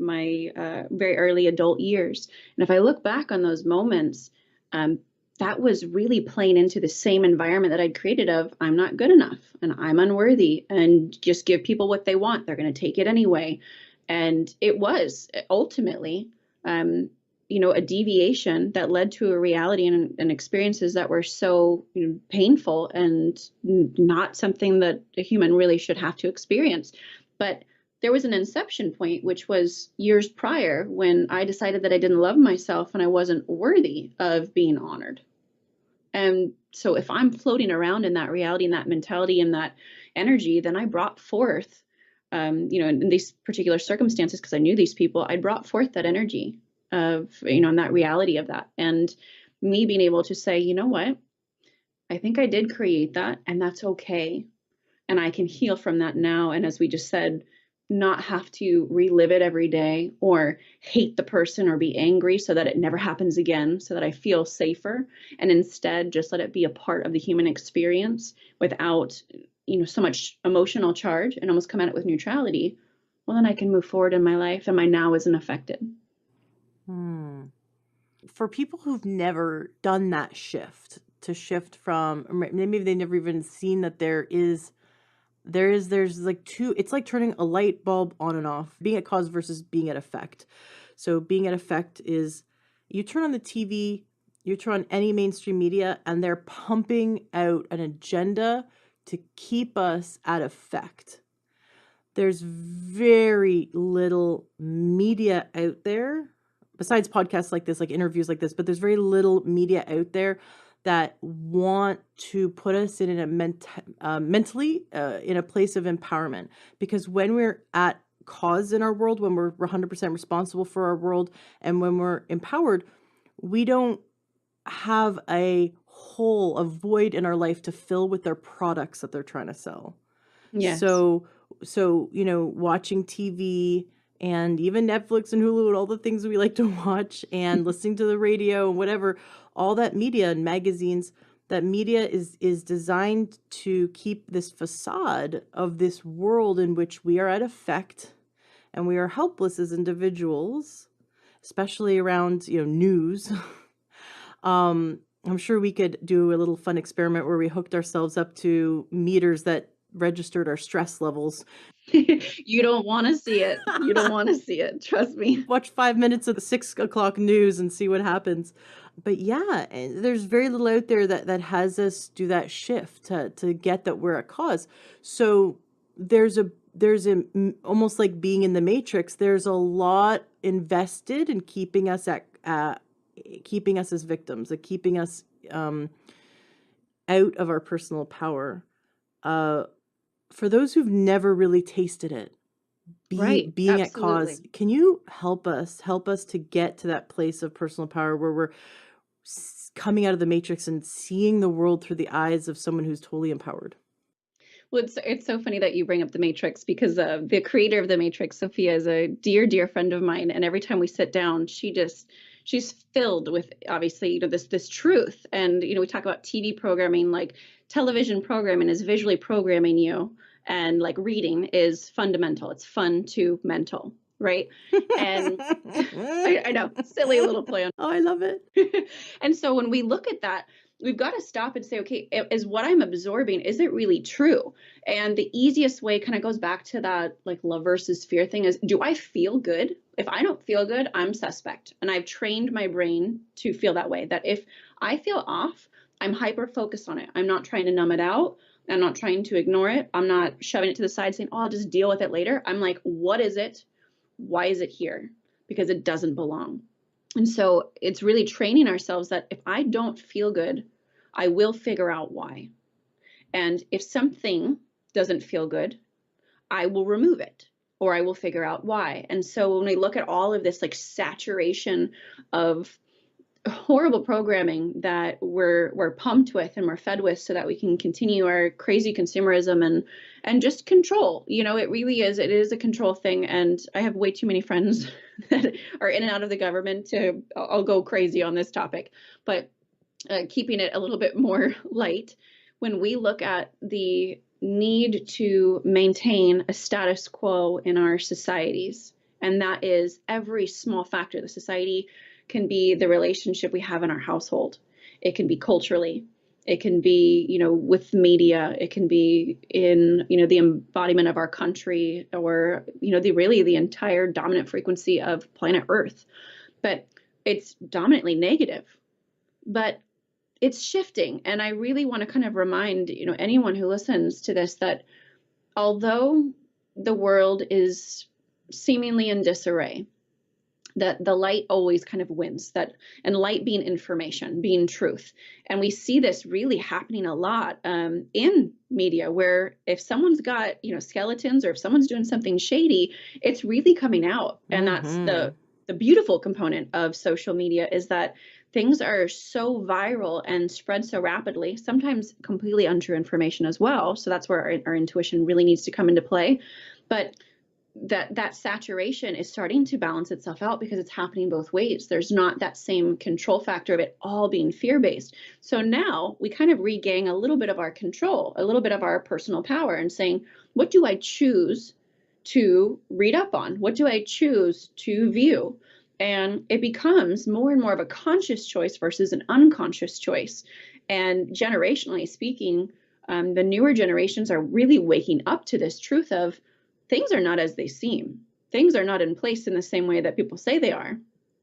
very early adult years, and if I look back on those moments, that was really playing into the same environment that I'd created of I'm not good enough and I'm unworthy, and just give people what they want, they're going to take it anyway. And it was ultimately a deviation that led to a reality and experiences that were so painful and not something that a human really should have to experience. But there was an inception point, which was years prior, when I decided that I didn't love myself and I wasn't worthy of being honored. And so if I'm floating around in that reality and that mentality and that energy, then I brought forth, in these particular circumstances, because I knew these people, I brought forth that energy of, and that reality of that. And me being able to say, you know what, I think I did create that, and that's okay. And I can heal from that now. And as we just said, not have to relive it every day or hate the person or be angry so that it never happens again, so that I feel safer. And instead, just let it be a part of the human experience without, so much emotional charge, and almost come at it with neutrality. Well, then I can move forward in my life and my now isn't affected. For people who've never done that shift, to shift from, maybe they've never even seen that there's like two, it's like turning a light bulb on and off, being at cause versus being at effect. So being at effect is you turn on the TV, you turn on any mainstream media, and they're pumping out an agenda to keep us at effect. There's very little media out there, besides podcasts like this, like interviews like this, but there's very little media out there that want to put us in a mentally in a place of empowerment. Because when we're at cause in our world, when we're 100% responsible for our world, and when we're empowered, we don't have a hole, a void in our life to fill with their products that they're trying to sell. Yes. So, watching TV and even Netflix and Hulu and all the things we like to watch, and listening to the radio and whatever, all that media and magazines, that media is designed to keep this facade of this world in which we are at effect and we are helpless as individuals, especially around, news. I'm sure we could do a little fun experiment where we hooked ourselves up to meters that registered our stress levels. You don't want to see it. You don't want to see it. Trust me. Watch 5 minutes of the 6 o'clock news and see what happens. But yeah, there's very little out there that has us do that shift to get that we're at cause. So there's almost like being in the Matrix. There's a lot invested in keeping us keeping us as victims, keeping us out of our personal power. For those who've never really tasted it, being Absolutely. at cause, can you help us to get to that place of personal power where we're coming out of the Matrix and seeing the world through the eyes of someone who's totally empowered? Well, it's so funny that you bring up the Matrix, because the creator of the Matrix, Sophia, is a dear friend of mine, and every time we sit down, she's filled with, obviously, this truth. And we talk about TV programming, like television programming is visually programming you, and like reading is fundamental. It's fun to mental, right? And I know, silly little play on. Oh, I love it. And so when we look at that, we've got to stop and say, okay, is what I'm absorbing, is it really true? And the easiest way kind of goes back to that like love versus fear thing is, do I feel good? If I don't feel good, I'm suspect. And I've trained my brain to feel that way, that if I feel off, I'm hyper focused on it. I'm not trying to numb it out. I'm not trying to ignore it. I'm not shoving it to the side saying, oh, I'll just deal with it later. I'm like, what is it? Why is it here? Because it doesn't belong. And so it's really training ourselves that if I don't feel good, I will figure out why. And if something doesn't feel good, I will remove it, or I will figure out why. And so when we look at all of this like saturation of horrible programming that we're pumped with and we're fed with so that we can continue our crazy consumerism and just control, it really is, it is a control thing. And I have way too many friends that are in and out of the government I'll go crazy on this topic, but keeping it a little bit more light, when we look at the need to maintain a status quo in our societies, and that is every small factor. The society can be the relationship we have in our household. It can be culturally. It can be, with media. It can be in, the embodiment of our country, or, the entire dominant frequency of planet Earth. But it's dominantly negative. But it's shifting. And I really want to kind of remind, anyone who listens to this, that although the world is seemingly in disarray, that the light always kind of wins, and light being information, being truth. And we see this really happening a lot in media, where if someone's got, skeletons, or if someone's doing something shady, it's really coming out. And that's the the beautiful component of social media is that things are so viral and spread so rapidly, sometimes completely untrue information as well. So that's where our intuition really needs to come into play. But that saturation is starting to balance itself out because it's happening both ways. There's not that same control factor of it all being fear-based. So now we kind of regain a little bit of our control, a little bit of our personal power, and saying, what do I choose to read up on? What do I choose to view? And it becomes more and more of a conscious choice versus an unconscious choice. And generationally speaking, the newer generations are really waking up to this truth of things are not as they seem. Things are not in place in the same way that people say they are.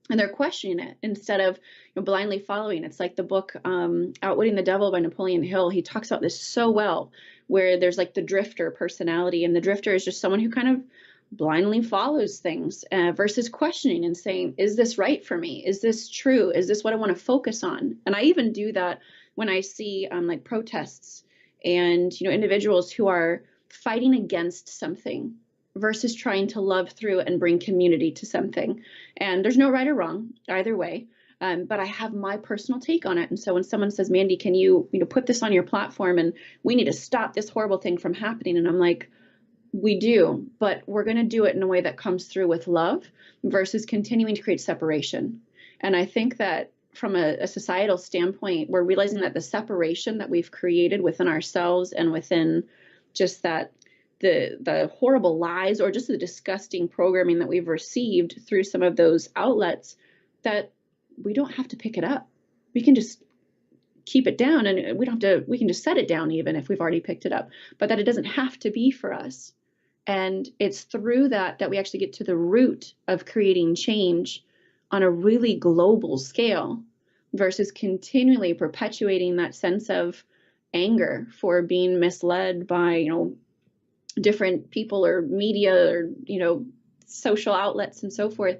And they're questioning it instead of blindly following. It's like the book Outwitting the Devil by Napoleon Hill. He talks about this so well, where there's like the drifter personality, and the drifter is just someone who kind of blindly follows things versus questioning and saying, is this right for me? Is this true? Is this what I want to focus on? And I even do that when I see like protests and individuals who are fighting against something versus trying to love through and bring community to something. And there's no right or wrong either way. But I have my personal take on it. And so when someone says, Mandy, can you put this on your platform and we need to stop this horrible thing from happening? And I'm like, we do, but we're going to do it in a way that comes through with love versus continuing to create separation. And I think that from a societal standpoint, we're realizing that the separation that we've created within ourselves and within just that the horrible lies or just the disgusting programming that we've received through some of those outlets, that we don't have to pick it up. We can just keep it down, and we can just set it down even if we've already picked it up, but that it doesn't have to be for us. And it's through that we actually get to the root of creating change on a really global scale versus continually perpetuating that sense of anger for being misled by, different people or media or, social outlets and so forth.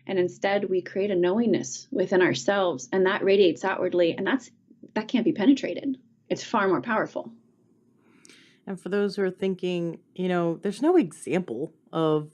And instead we create a knowingness within ourselves, and that radiates outwardly, and that can't be penetrated. It's far more powerful. And for those who are thinking, there's no example of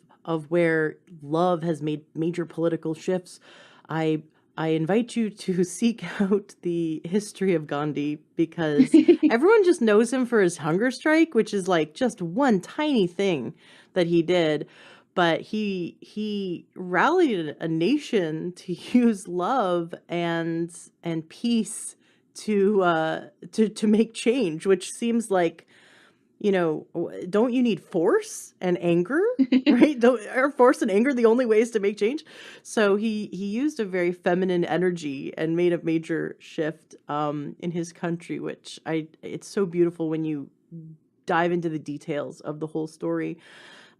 where love has made major political shifts, I invite you to seek out the history of Gandhi, because everyone just knows him for his hunger strike, which is like just one tiny thing that he did. But he rallied a nation to use love and peace to make change, which seems like, don't you need force and anger, right? Are force and anger the only ways to make change? So he used a very feminine energy and made a major shift in his country, which it's so beautiful when you dive into the details of the whole story.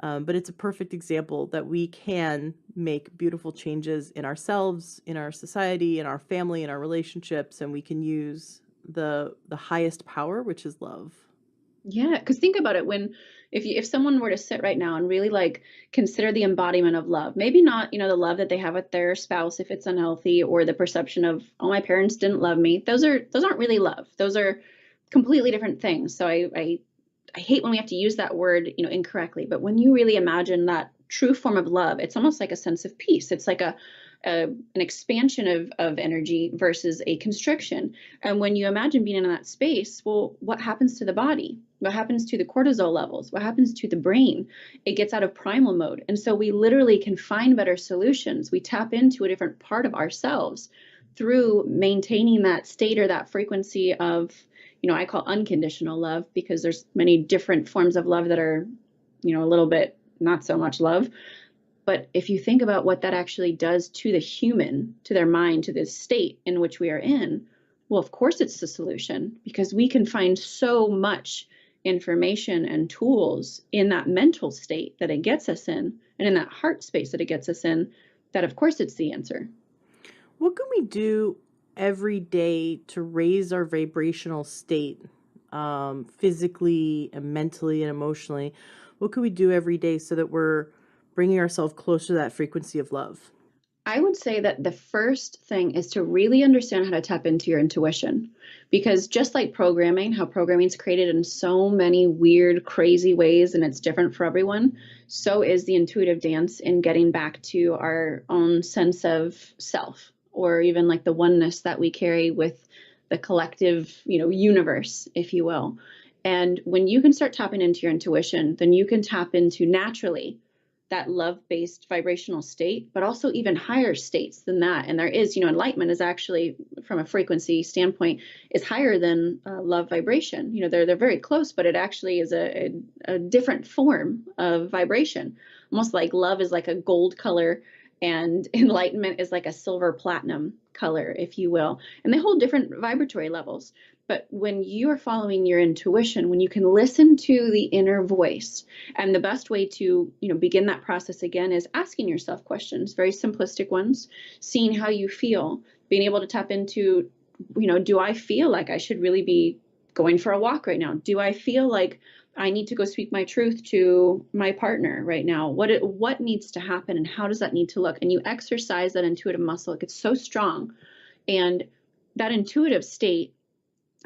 But it's a perfect example that we can make beautiful changes in ourselves, in our society, in our family, in our relationships, and we can use the highest power, which is love. Yeah, because think about it, if someone were to sit right now and really like consider the embodiment of love, maybe not, the love that they have with their spouse if it's unhealthy, or the perception of, oh, my parents didn't love me. Those aren't really love. Those are completely different things. So I hate when we have to use that word, incorrectly. But when you really imagine that true form of love, it's almost like a sense of peace. It's like an expansion of energy versus a constriction. And when you imagine being in that space, well, what happens to the body? What happens to the cortisol levels? What happens to the brain? It gets out of primal mode. And so we literally can find better solutions. We tap into a different part of ourselves through maintaining that state or that frequency of, I call unconditional love, because there's many different forms of love that are, a little bit not so much love. But if you think about what that actually does to the human, to their mind, to the state in which we are in, well, of course it's the solution, because we can find so much information and tools in that mental state that it gets us in, and in that heart space that it gets us in, that of course it's the answer. What can we do every day to raise our vibrational state, physically and mentally and emotionally? What can we do every day so that we're bringing ourselves closer to that frequency of love? I would say that the first thing is to really understand how to tap into your intuition. Because just like programming, how programming is created in so many weird, crazy ways, and it's different for everyone, so is the intuitive dance in getting back to our own sense of self, or even like the oneness that we carry with the collective, universe, if you will. And when you can start tapping into your intuition, then you can tap into naturally that love-based vibrational state, but also even higher states than that. And there is, enlightenment is actually, from a frequency standpoint, is higher than love vibration. They're very close, but it actually is a different form of vibration. Almost like love is like a gold color and enlightenment is like a silver platinum color, if you will. And they hold different vibratory levels. But when you are following your intuition, when you can listen to the inner voice, and the best way to, begin that process again is asking yourself questions, very simplistic ones, seeing how you feel, being able to tap into, do I feel like I should really be going for a walk right now? Do I feel like I need to go speak my truth to my partner right now? What needs to happen, and how does that need to look? And you exercise that intuitive muscle. It gets so strong. And that intuitive state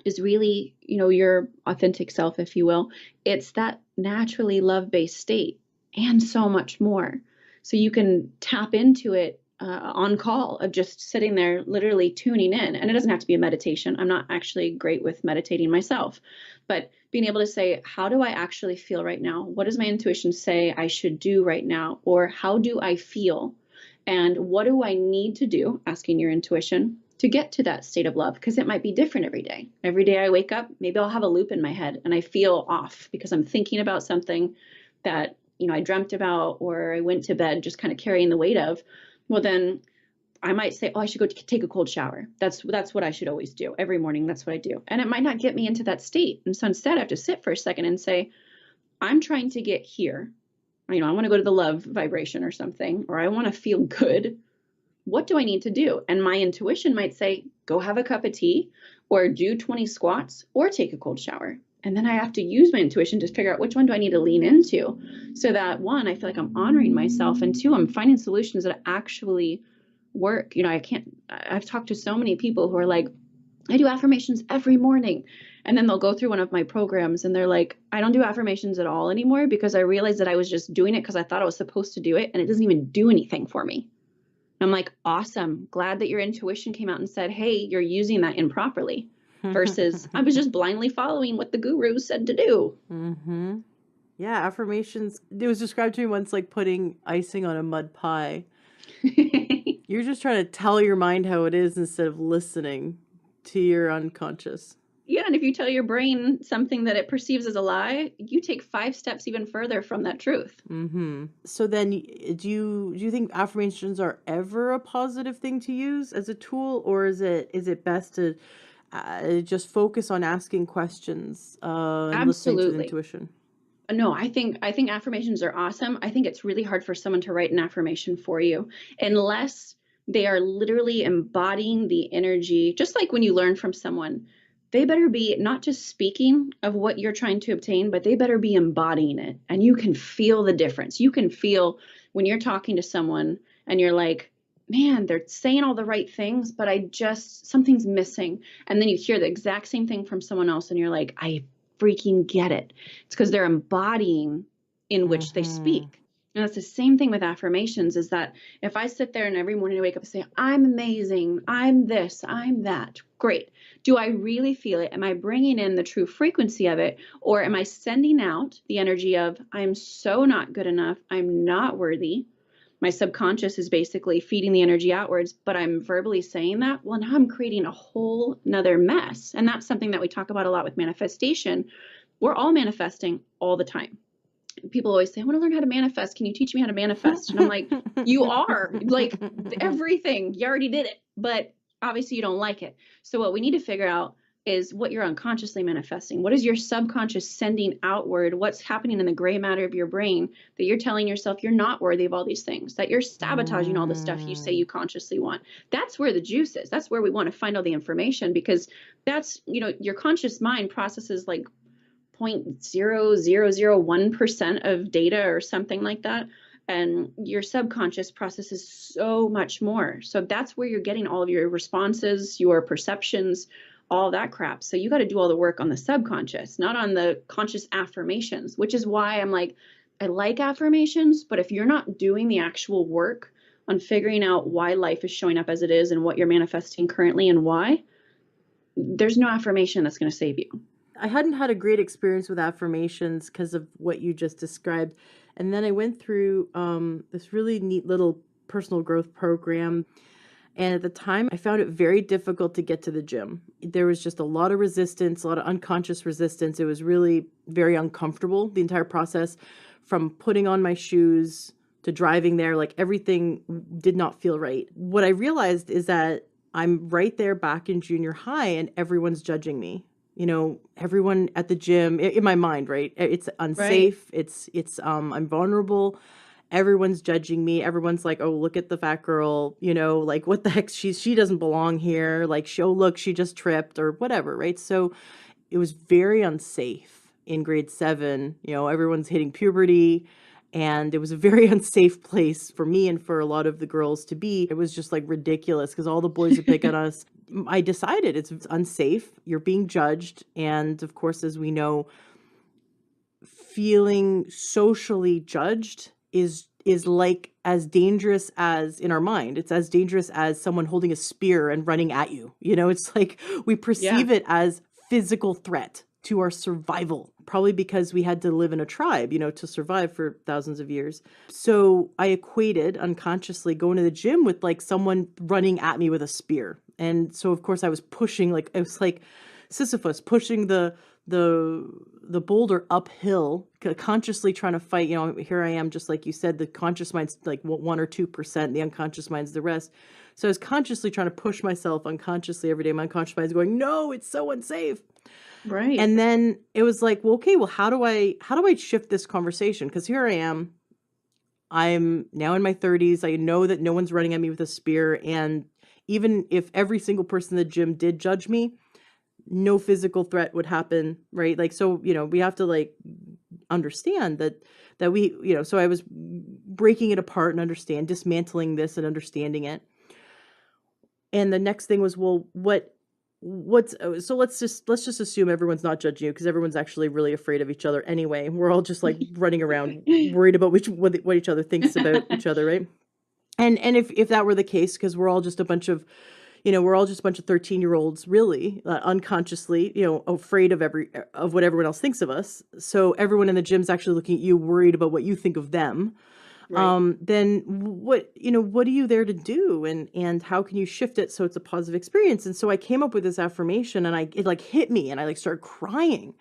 is really, your authentic self, if you will. It's that naturally love-based state and so much more. So you can tap into it on call of just sitting there, literally tuning in. And it doesn't have to be a meditation. I'm not actually great with meditating myself, but being able to say, how do I actually feel right now? What does my intuition say I should do right now? Or how do I feel? And what do I need to do? Asking your intuition to get to that state of love, because it might be different every day. Every day I wake up, maybe I'll have a loop in my head and I feel off because I'm thinking about something that, I dreamt about, or I went to bed just kind of carrying the weight of. Well, then I might say, oh, I should go take a cold shower. That's what I should always do every morning. That's what I do. And it might not get me into that state. And so instead I have to sit for a second and say, I'm trying to get here. I want to go to the love vibration or something, or I want to feel good. What do I need to do? And my intuition might say, go have a cup of tea, or do 20 squats, or take a cold shower. And then I have to use my intuition to figure out which one do I need to lean into, so that one, I feel like I'm honoring myself, and two, I'm finding solutions that actually work. I've talked to so many people who are like, I do affirmations every morning. And then they'll go through one of my programs and they're like, I don't do affirmations at all anymore because I realized that I was just doing it because I thought I was supposed to do it, and it doesn't even do anything for me. I'm like, awesome. Glad that your intuition came out and said, hey, you're using that improperly, versus I was just blindly following what the guru said to do. Mm-hmm. Yeah, affirmations. It was described to me once like putting icing on a mud pie. You're just trying to tell your mind how it is instead of listening to your unconscious. Yeah, and if you tell your brain something that it perceives as a lie, you take 5 steps even further from that truth. Mm-hmm. So then, do you think affirmations are ever a positive thing to use as a tool, or is it best to just focus on asking questions and listening to the intuition? No, I think affirmations are awesome. I think it's really hard for someone to write an affirmation for you unless they are literally embodying the energy. Just like when you learn from someone, they better be not just speaking of what you're trying to obtain, but they better be embodying it. And you can feel the difference. You can feel when you're talking to someone and you're like, man, they're saying all the right things, but something's missing. And then you hear the exact same thing from someone else and you're like, I freaking get it. It's because they're embodying in which they speak. And that's the same thing with affirmations, is that if I sit there and every morning I wake up and say, I'm amazing, I'm this, I'm that, great. Do I really feel it? Am I bringing in the true frequency of it? Or am I sending out the energy of, I'm so not good enough, I'm not worthy? My subconscious is basically feeding the energy outwards, but I'm verbally saying that. Well, now I'm creating a whole nother mess. And that's something that we talk about a lot with manifestation. We're all manifesting all the time. People always say, I want to learn how to manifest. Can you teach me how to manifest? And I'm like, you are like everything. You already did it, but obviously you don't like it. So what we need to figure out is what you're unconsciously manifesting. What is your subconscious sending outward? What's happening in the gray matter of your brain that you're telling yourself you're not worthy of all these things, that you're sabotaging all the stuff you say you consciously want? That's where the juice is. That's where we want to find all the information, because that's, your conscious mind processes like 0.0001% of data or something like that. and your subconscious processes so much more. So that's where you're getting all of your responses, your perceptions, all that crap. So you got to do all the work on the subconscious, not on the conscious affirmations, which is why I'm like, I like affirmations, but if you're not doing the actual work on figuring out why life is showing up as it is and what you're manifesting currently and why, there's no affirmation that's going to save you. I hadn't had a great experience with affirmations because of what you just described. And then I went through this really neat little personal growth program. And at the time, I found it very difficult to get to the gym. There was just a lot of resistance, a lot of unconscious resistance. It was really very uncomfortable, the entire process, from putting on my shoes to driving there. Like, everything did not feel right. What I realized is that I'm right there back in junior high and everyone's judging me. You know, everyone at the gym, in my mind, right? It's unsafe. Right. I'm vulnerable. Everyone's judging me. Everyone's like, oh, look at the fat girl, you know, like, what the heck? She doesn't belong here. Like, oh, look, she just tripped or whatever, right? So it was very unsafe in grade 7. You know, everyone's hitting puberty, and it was a very unsafe place for me and for a lot of the girls to be. It was just like ridiculous because all the boys would pick on us. I decided it's unsafe. You're being judged. And of course, as we know, feeling socially judged is like as dangerous as, in our mind, it's as dangerous as someone holding a spear and running at you. You know, it's like we perceive it as physical threat to our survival, probably because we had to live in a tribe, you know, to survive for thousands of years. So I equated unconsciously going to the gym with like someone running at me with a spear. And so of course I was pushing, like, it was like Sisyphus pushing the boulder uphill, consciously trying to fight. You know, here I am, just like you said, the conscious mind's like 1 or 2%, the unconscious mind's the rest. So I was consciously trying to push myself unconsciously every day. My unconscious mind's going, no, it's so unsafe. Right. And then it was like, well, okay, well, how do I shift this conversation? Because here I am, I'm now in my 30s. I know that no one's running at me with a spear. And even if every single person in the gym did judge me, no physical threat would happen, right? Like, so, you know, we have to like understand that we, you know, so I was breaking it apart and dismantling this and understanding it. And the next thing was, well, so let's just assume everyone's not judging you, because everyone's actually really afraid of each other anyway. We're all just like running around worried about what each other thinks about each other, right? And if that were the case, because we're all just a bunch of 13-year-olds, really, unconsciously, you know, afraid of what everyone else thinks of us. So everyone in the gym's actually looking at you, worried about what you think of them. Right. Then what are you there to do, and how can you shift it so it's a positive experience? And so I came up with this affirmation, and it like hit me, and I like started crying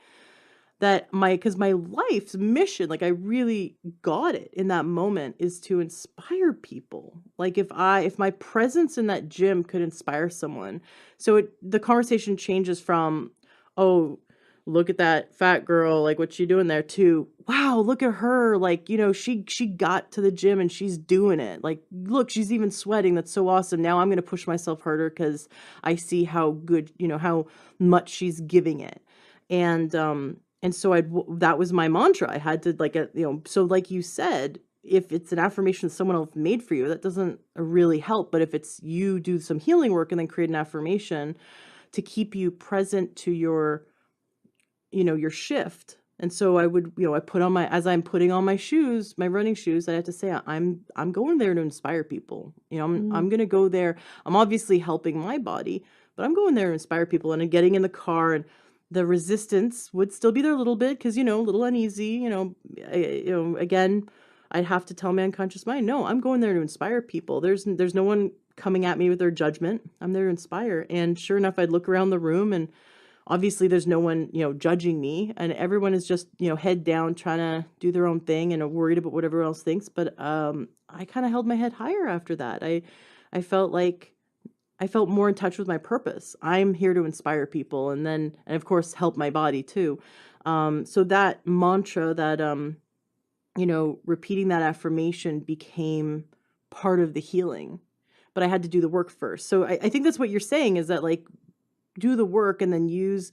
that because my life's mission, like I really got it in that moment, is to inspire people. Like if my presence in that gym could inspire someone. So the conversation changes from, oh, look at that fat girl, like what's she doing there, to, wow, look at her, like, you know, she got to the gym and she's doing it. Like, look, she's even sweating. That's so awesome. Now I'm going to push myself harder because I see how good, you know, how much she's giving it. And so that was my mantra. I had to so like you said, if it's an affirmation someone else made for you, that doesn't really help. But if it's you do some healing work and then create an affirmation to keep you present to your shift. And so I would, I put on as I'm putting on my shoes, my running shoes, I have to say, I'm going there to inspire people. You know, I'm going to go there. I'm obviously helping my body, but I'm going there to inspire people. And getting in the car, and the resistance would still be there a little bit, because, a little uneasy, again, I'd have to tell my unconscious mind, no, I'm going there to inspire people. There's no one coming at me with their judgment. I'm there to inspire. And sure enough, I'd look around the room, and obviously there's no one, judging me, and everyone is just, head down, trying to do their own thing and are worried about what everyone else thinks. But I kind of held my head higher after that. I felt more in touch with my purpose. I'm here to inspire people, and of course help my body too. So that mantra, that repeating that affirmation became part of the healing. But I had to do the work first. So I think that's what you're saying, is that like, do the work and then use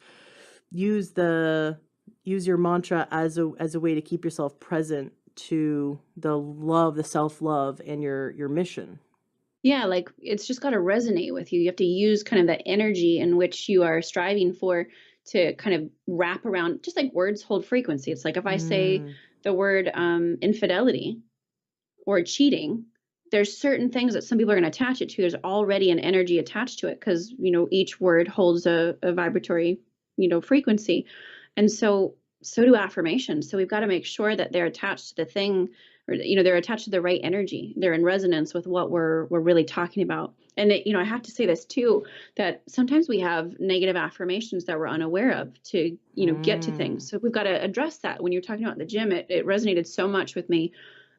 your mantra as a way to keep yourself present to the love, the self-love, and your mission. Yeah, like it's just got to resonate with you. You have to use kind of that energy in which you are striving for to kind of wrap around, just like words hold frequency. It's like if I say Mm. the word infidelity or cheating, there's certain things that some people are going to attach it to. There's already an energy attached to it because, each word holds a vibratory, frequency. And so do affirmations. So we've got to make sure that they're attached to the thing, or they're attached to the right energy. They're in resonance with what we're really talking about. And I have to say this too, that sometimes we have negative affirmations that we're unaware of to, get to things. So we've got to address that. When you're talking about the gym, it resonated so much with me.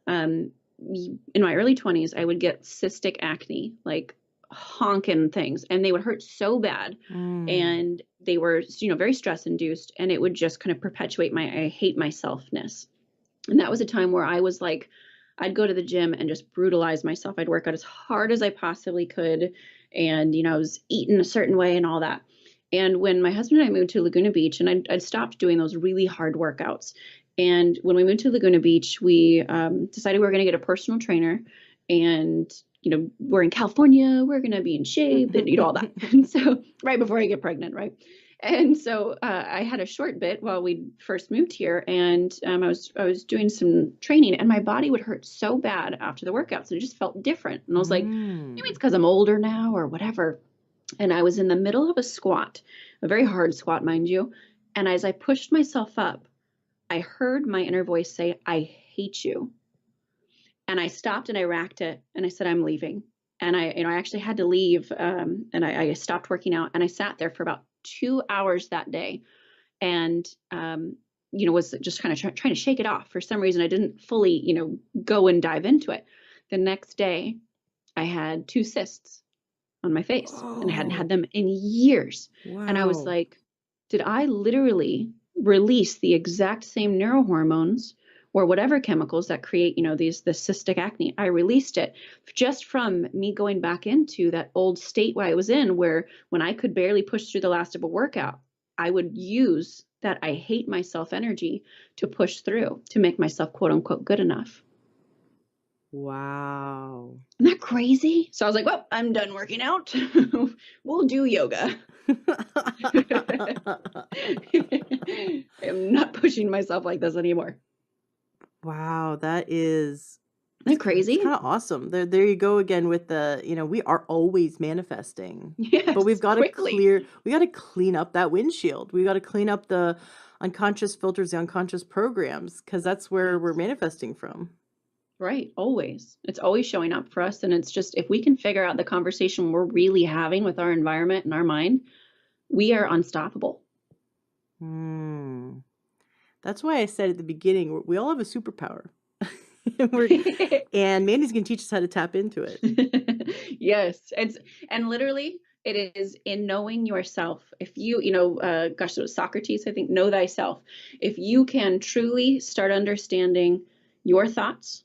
Um, in my early 20s, I would get cystic acne, like honking things, and they would hurt so bad. And they were, very stress induced, and it would just kind of perpetuate my I hate myselfness. And that was a time where I was like, I'd go to the gym and just brutalize myself. I'd work out as hard as I possibly could. And, I was eating a certain way and all that. And when my husband and I moved to Laguna Beach, and I'd stopped doing those really hard workouts. And when we moved to Laguna Beach, we decided we were going to get a personal trainer. And, we're in California, we're going to be in shape and, all that. And so right before I get pregnant, right? And so I had a short bit while we first moved here, and I was doing some training, and my body would hurt so bad after the workouts, and it just felt different. And I was like, maybe it's because I'm older now or whatever. And I was in the middle of a squat, a very hard squat, mind you. And as I pushed myself up, I heard my inner voice say, "I hate you." And I stopped and I racked it, and I said, "I'm leaving." And I actually had to leave, and I stopped working out, and I sat there for about 2 hours that day, and was just kind of trying to shake it off. For some reason, I didn't fully, go and dive into it. The next day, I had 2 cysts on my face, and I hadn't had them in years. Wow. And I was like, did I literally release the exact same neurohormones or whatever chemicals that create, the cystic acne? I released it just from me going back into that old state where I was in, where when I could barely push through the last of a workout, I would use that I hate myself energy to push through, to make myself quote unquote good enough. Wow. Isn't that crazy? So I was like, well, I'm done working out. We'll do yoga. I'm not pushing myself like this anymore. Wow, that is Isn't that crazy? It's kind of awesome. There you go again with the, we are always manifesting. Yes, but we've got quickly. we got to clean up that windshield. We got to clean up the unconscious filters, the unconscious programs, because that's where we're manifesting from. Right, always. It's always showing up for us. And it's just, if we can figure out the conversation we're really having with our environment and our mind, we are unstoppable. That's why I said at the beginning, we all have a superpower. And Mandy's going to teach us how to tap into it. Yes. And literally it is in knowing yourself. If you, gosh, it was Socrates, I think, know thyself. If you can truly start understanding your thoughts,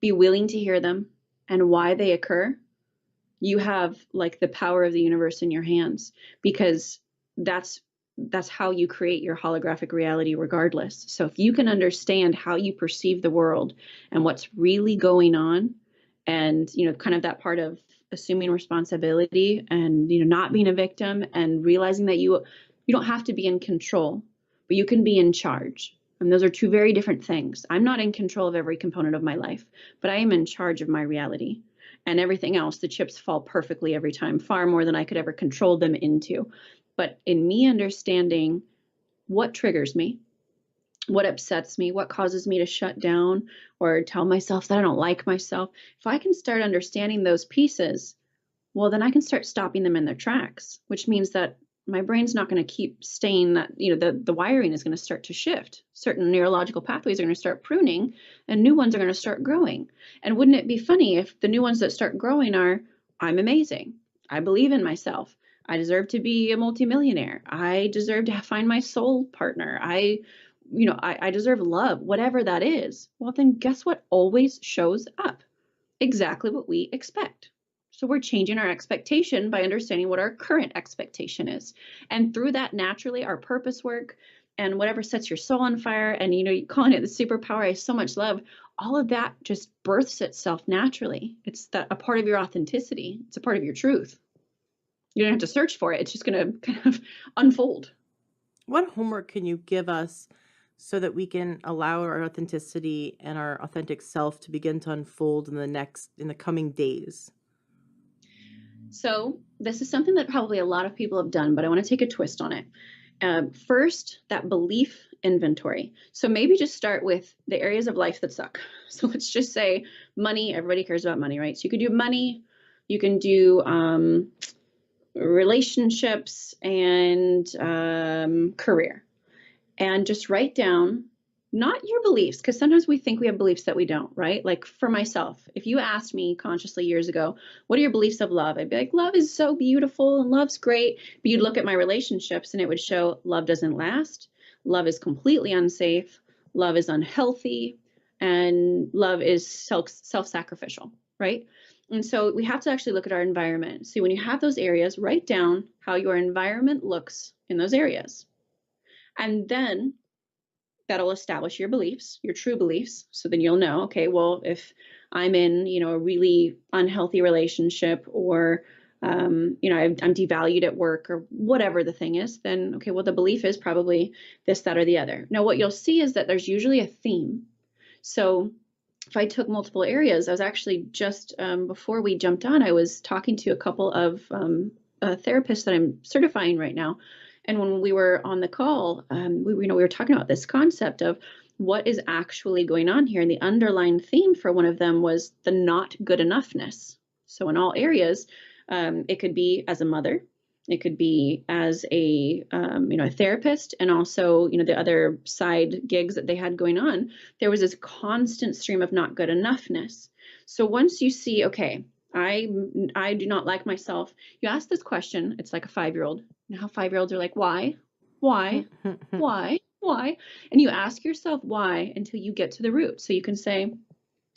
be willing to hear them and why they occur, you have like the power of the universe in your hands, because that's how you create your holographic reality regardless. So if you can understand how you perceive the world and what's really going on, and, kind of that part of assuming responsibility and, not being a victim, and realizing that you don't have to be in control, but you can be in charge. And those are 2 very different things. I'm not in control of every component of my life, but I am in charge of my reality. And everything else, the chips fall perfectly every time, far more than I could ever control them into. But in me understanding what triggers me, what upsets me, what causes me to shut down or tell myself that I don't like myself, if I can start understanding those pieces, well, then I can start stopping them in their tracks, which means that my brain's not going to keep staying that, the wiring is going to start to shift. Certain neurological pathways are going to start pruning and new ones are going to start growing. And wouldn't it be funny if the new ones that start growing are, I'm amazing, I believe in myself, I deserve to be a multimillionaire, I deserve to find my soul partner, I deserve love, whatever that is. Well, then guess what always shows up? Exactly what we expect. So we're changing our expectation by understanding what our current expectation is. And through that, naturally, our purpose work, and whatever sets your soul on fire, and you're calling it the superpower, I have so much love. All of that just births itself naturally. It's a part of your authenticity. It's a part of your truth. You don't have to search for it. It's just going to kind of unfold. What homework can you give us so that we can allow our authenticity and our authentic self to begin to unfold in the coming days? So this is something that probably a lot of people have done, but I want to take a twist on it. First, that belief inventory. So maybe just start with the areas of life that suck. So let's just say money. Everybody cares about money, right? So you could do money, you can do relationships, and career. And just write down not your beliefs, because sometimes we think we have beliefs that we don't, right? Like for myself, if you asked me consciously years ago, what are your beliefs of love? I'd be like, love is so beautiful and love's great. But you'd look at my relationships and it would show love doesn't last. Love is completely unsafe. Love is unhealthy. And love is self-sacrificial, right? And so we have to actually look at our environment. So when you have those areas, write down how your environment looks in those areas. And then that'll establish your beliefs, your true beliefs. So then you'll know, okay, well, if I'm in, a really unhealthy relationship, or, I'm devalued at work, or whatever the thing is, then, okay, well, the belief is probably this, that, or the other. Now, what you'll see is that there's usually a theme. So if I took multiple areas, I was actually just, before we jumped on, I was talking to a couple of therapists that I'm certifying right now. And when we were on the call, we were talking about this concept of what is actually going on here. And the underlying theme for one of them was the not good enoughness. So in all areas, it could be as a mother, it could be as a therapist, and also, the other side gigs that they had going on. There was this constant stream of not good enoughness. So once you see, okay, I do not like myself. You ask this question. It's like a 5-year-old. You know how 5-year-olds are like, why? Why? And you ask yourself why until you get to the root. So you can say,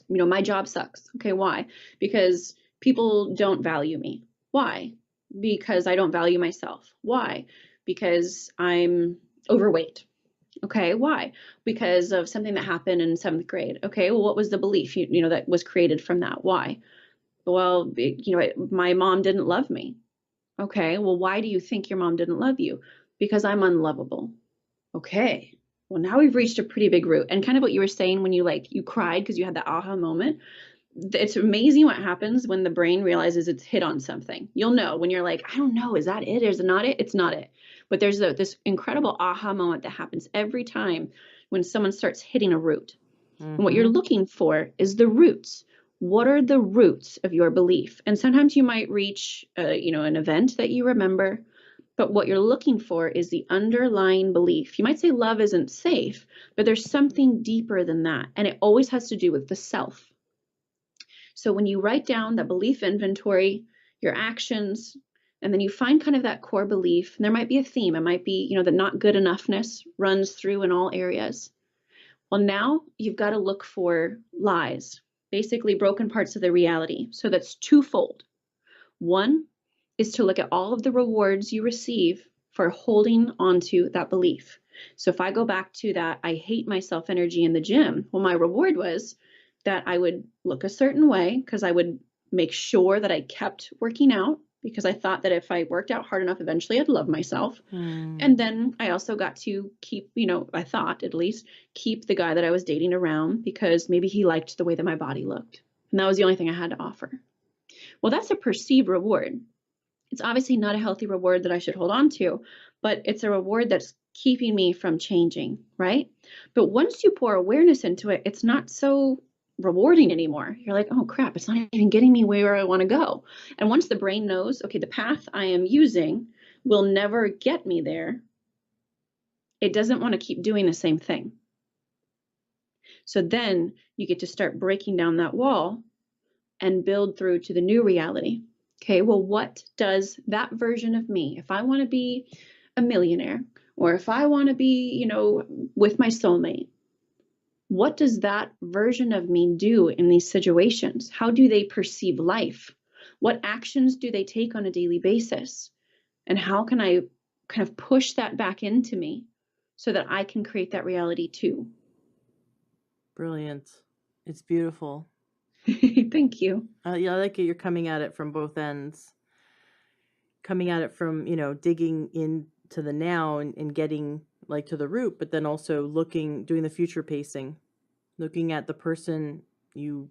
my job sucks. Okay, why? Because people don't value me. Why? Because I don't value myself. Why? Because I'm overweight. Okay, why? Because of something that happened in 7th grade. Okay, well, what was the belief that was created from that? Why? Well, my mom didn't love me. Okay, well, why do you think your mom didn't love you? Because I'm unlovable. Okay, well, now we've reached a pretty big root. And kind of what you were saying when you cried because you had that aha moment. It's amazing what happens when the brain realizes it's hit on something. You'll know when you're like, I don't know, is that it? Is it not it? It's not it. But there's this incredible aha moment that happens every time when someone starts hitting a root. Mm-hmm. And what you're looking for is the roots. What are the roots of your belief? And sometimes you might reach, an event that you remember, but what you're looking for is the underlying belief. You might say love isn't safe, but there's something deeper than that. And it always has to do with the self. So when you write down the belief inventory, your actions, and then you find kind of that core belief, and there might be a theme. It might be, the not good enoughness runs through in all areas. Well, now you've got to look for lies, basically broken parts of the reality. So that's twofold. One is to look at all of the rewards you receive for holding onto that belief. So if I go back to that, I hate myself energy in the gym, well, my reward was that I would look a certain way because I would make sure that I kept working out, because I thought that if I worked out hard enough, eventually I'd love myself. And then I also got to keep, I thought at least, keep the guy that I was dating around because maybe he liked the way that my body looked. And that was the only thing I had to offer. Well, that's a perceived reward. It's obviously not a healthy reward that I should hold on to, but it's a reward that's keeping me from changing, right? But once you pour awareness into it, it's not so rewarding anymore. You're like, oh crap, it's not even getting me where I want to go. And once the brain knows, okay, the path I am using will never get me there, it doesn't want to keep doing the same thing. So then you get to start breaking down that wall and build through to the new reality. Okay, well, what does that version of me, if I want to be a millionaire, or if I want to be, with my soulmate, what does that version of me do in these situations? How do they perceive life? What actions do they take on a daily basis? And how can I kind of push that back into me so that I can create that reality too. Brilliant. It's beautiful. Thank you. Yeah, I like it. You're coming at it from both ends. Coming at it from, digging into the now and getting like to the root, but then also doing the future pacing, looking at the person you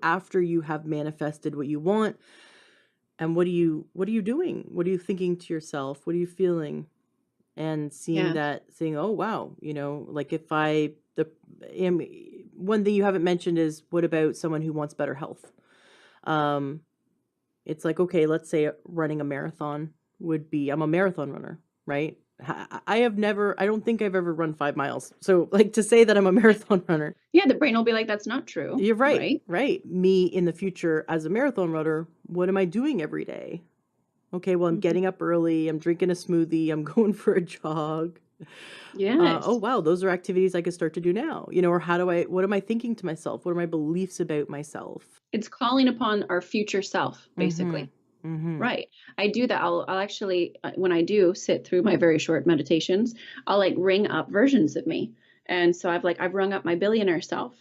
after you have manifested what you want, and what are you doing? What are you thinking to yourself? What are you feeling? And saying, oh wow, like if one thing you haven't mentioned is, what about someone who wants better health? It's like, okay, let's say running a marathon would be, I'm a marathon runner, right? I don't think I've ever run 5 miles. So like, to say that I'm a marathon runner. Yeah, the brain will be like, that's not true. You're right. Right. Me in the future as a marathon runner, what am I doing every day? Okay, well, I'm getting up early, I'm drinking a smoothie, I'm going for a jog. Yes. Oh wow, those are activities I could start to do now. Or what am I thinking to myself? What are my beliefs about myself? It's calling upon our future self, basically. Mm-hmm. Right. I do that. I'll actually, when I do sit through my very short meditations, I'll like ring up versions of me. And so I've rung up my billionaire self,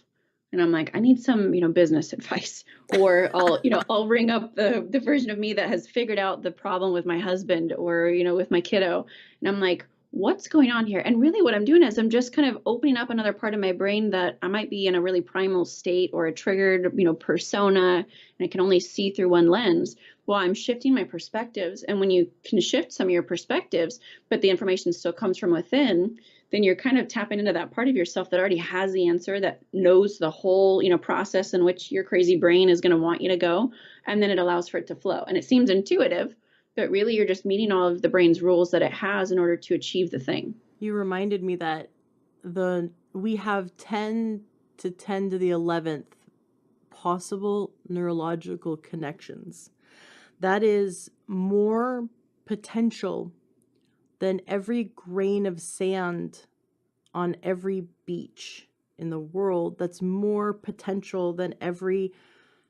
and I'm like, I need some, business advice. Or I'll ring up the version of me that has figured out the problem with my husband, or, with my kiddo. And I'm like, what's going on here? And really what I'm doing is I'm just kind of opening up another part of my brain that I might be in a really primal state or a triggered, persona, and I can only see through one lens. Well, I'm shifting my perspectives. And when you can shift some of your perspectives, but the information still comes from within, then you're kind of tapping into that part of yourself that already has the answer, that knows the whole, process in which your crazy brain is going to want you to go. And then it allows for it to flow. And it seems intuitive, but really you're just meeting all of the brain's rules that it has in order to achieve the thing. You reminded me that we have 10 to 10 to the 11th possible neurological connections. That is more potential than every grain of sand on every beach in the world. That's more potential than every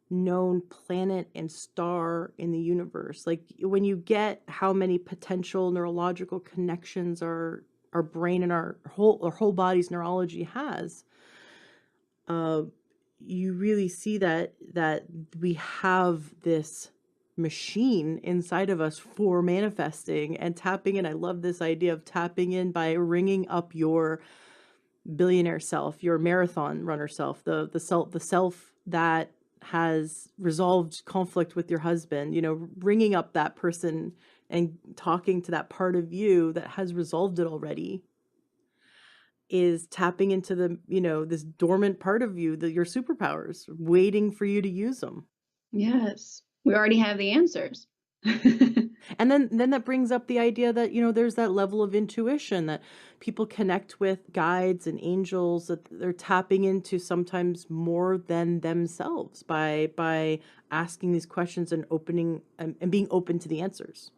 known planet and star in the universe. Like, when you get how many potential neurological connections our brain and our whole body's neurology has, you really see that we have this machine inside of us for manifesting and tapping in. I love this idea of tapping in by ringing up your billionaire self, your marathon runner self, the self that has resolved conflict with your husband, ringing up that person and talking to that part of you that has resolved it already, is tapping into the, this dormant part of you, your superpowers, waiting for you to use them. Yes. We already have the answers. And then that brings up the idea that, there's that level of intuition that people connect with guides and angels, that they're tapping into sometimes more than themselves by asking these questions and opening and being open to the answers.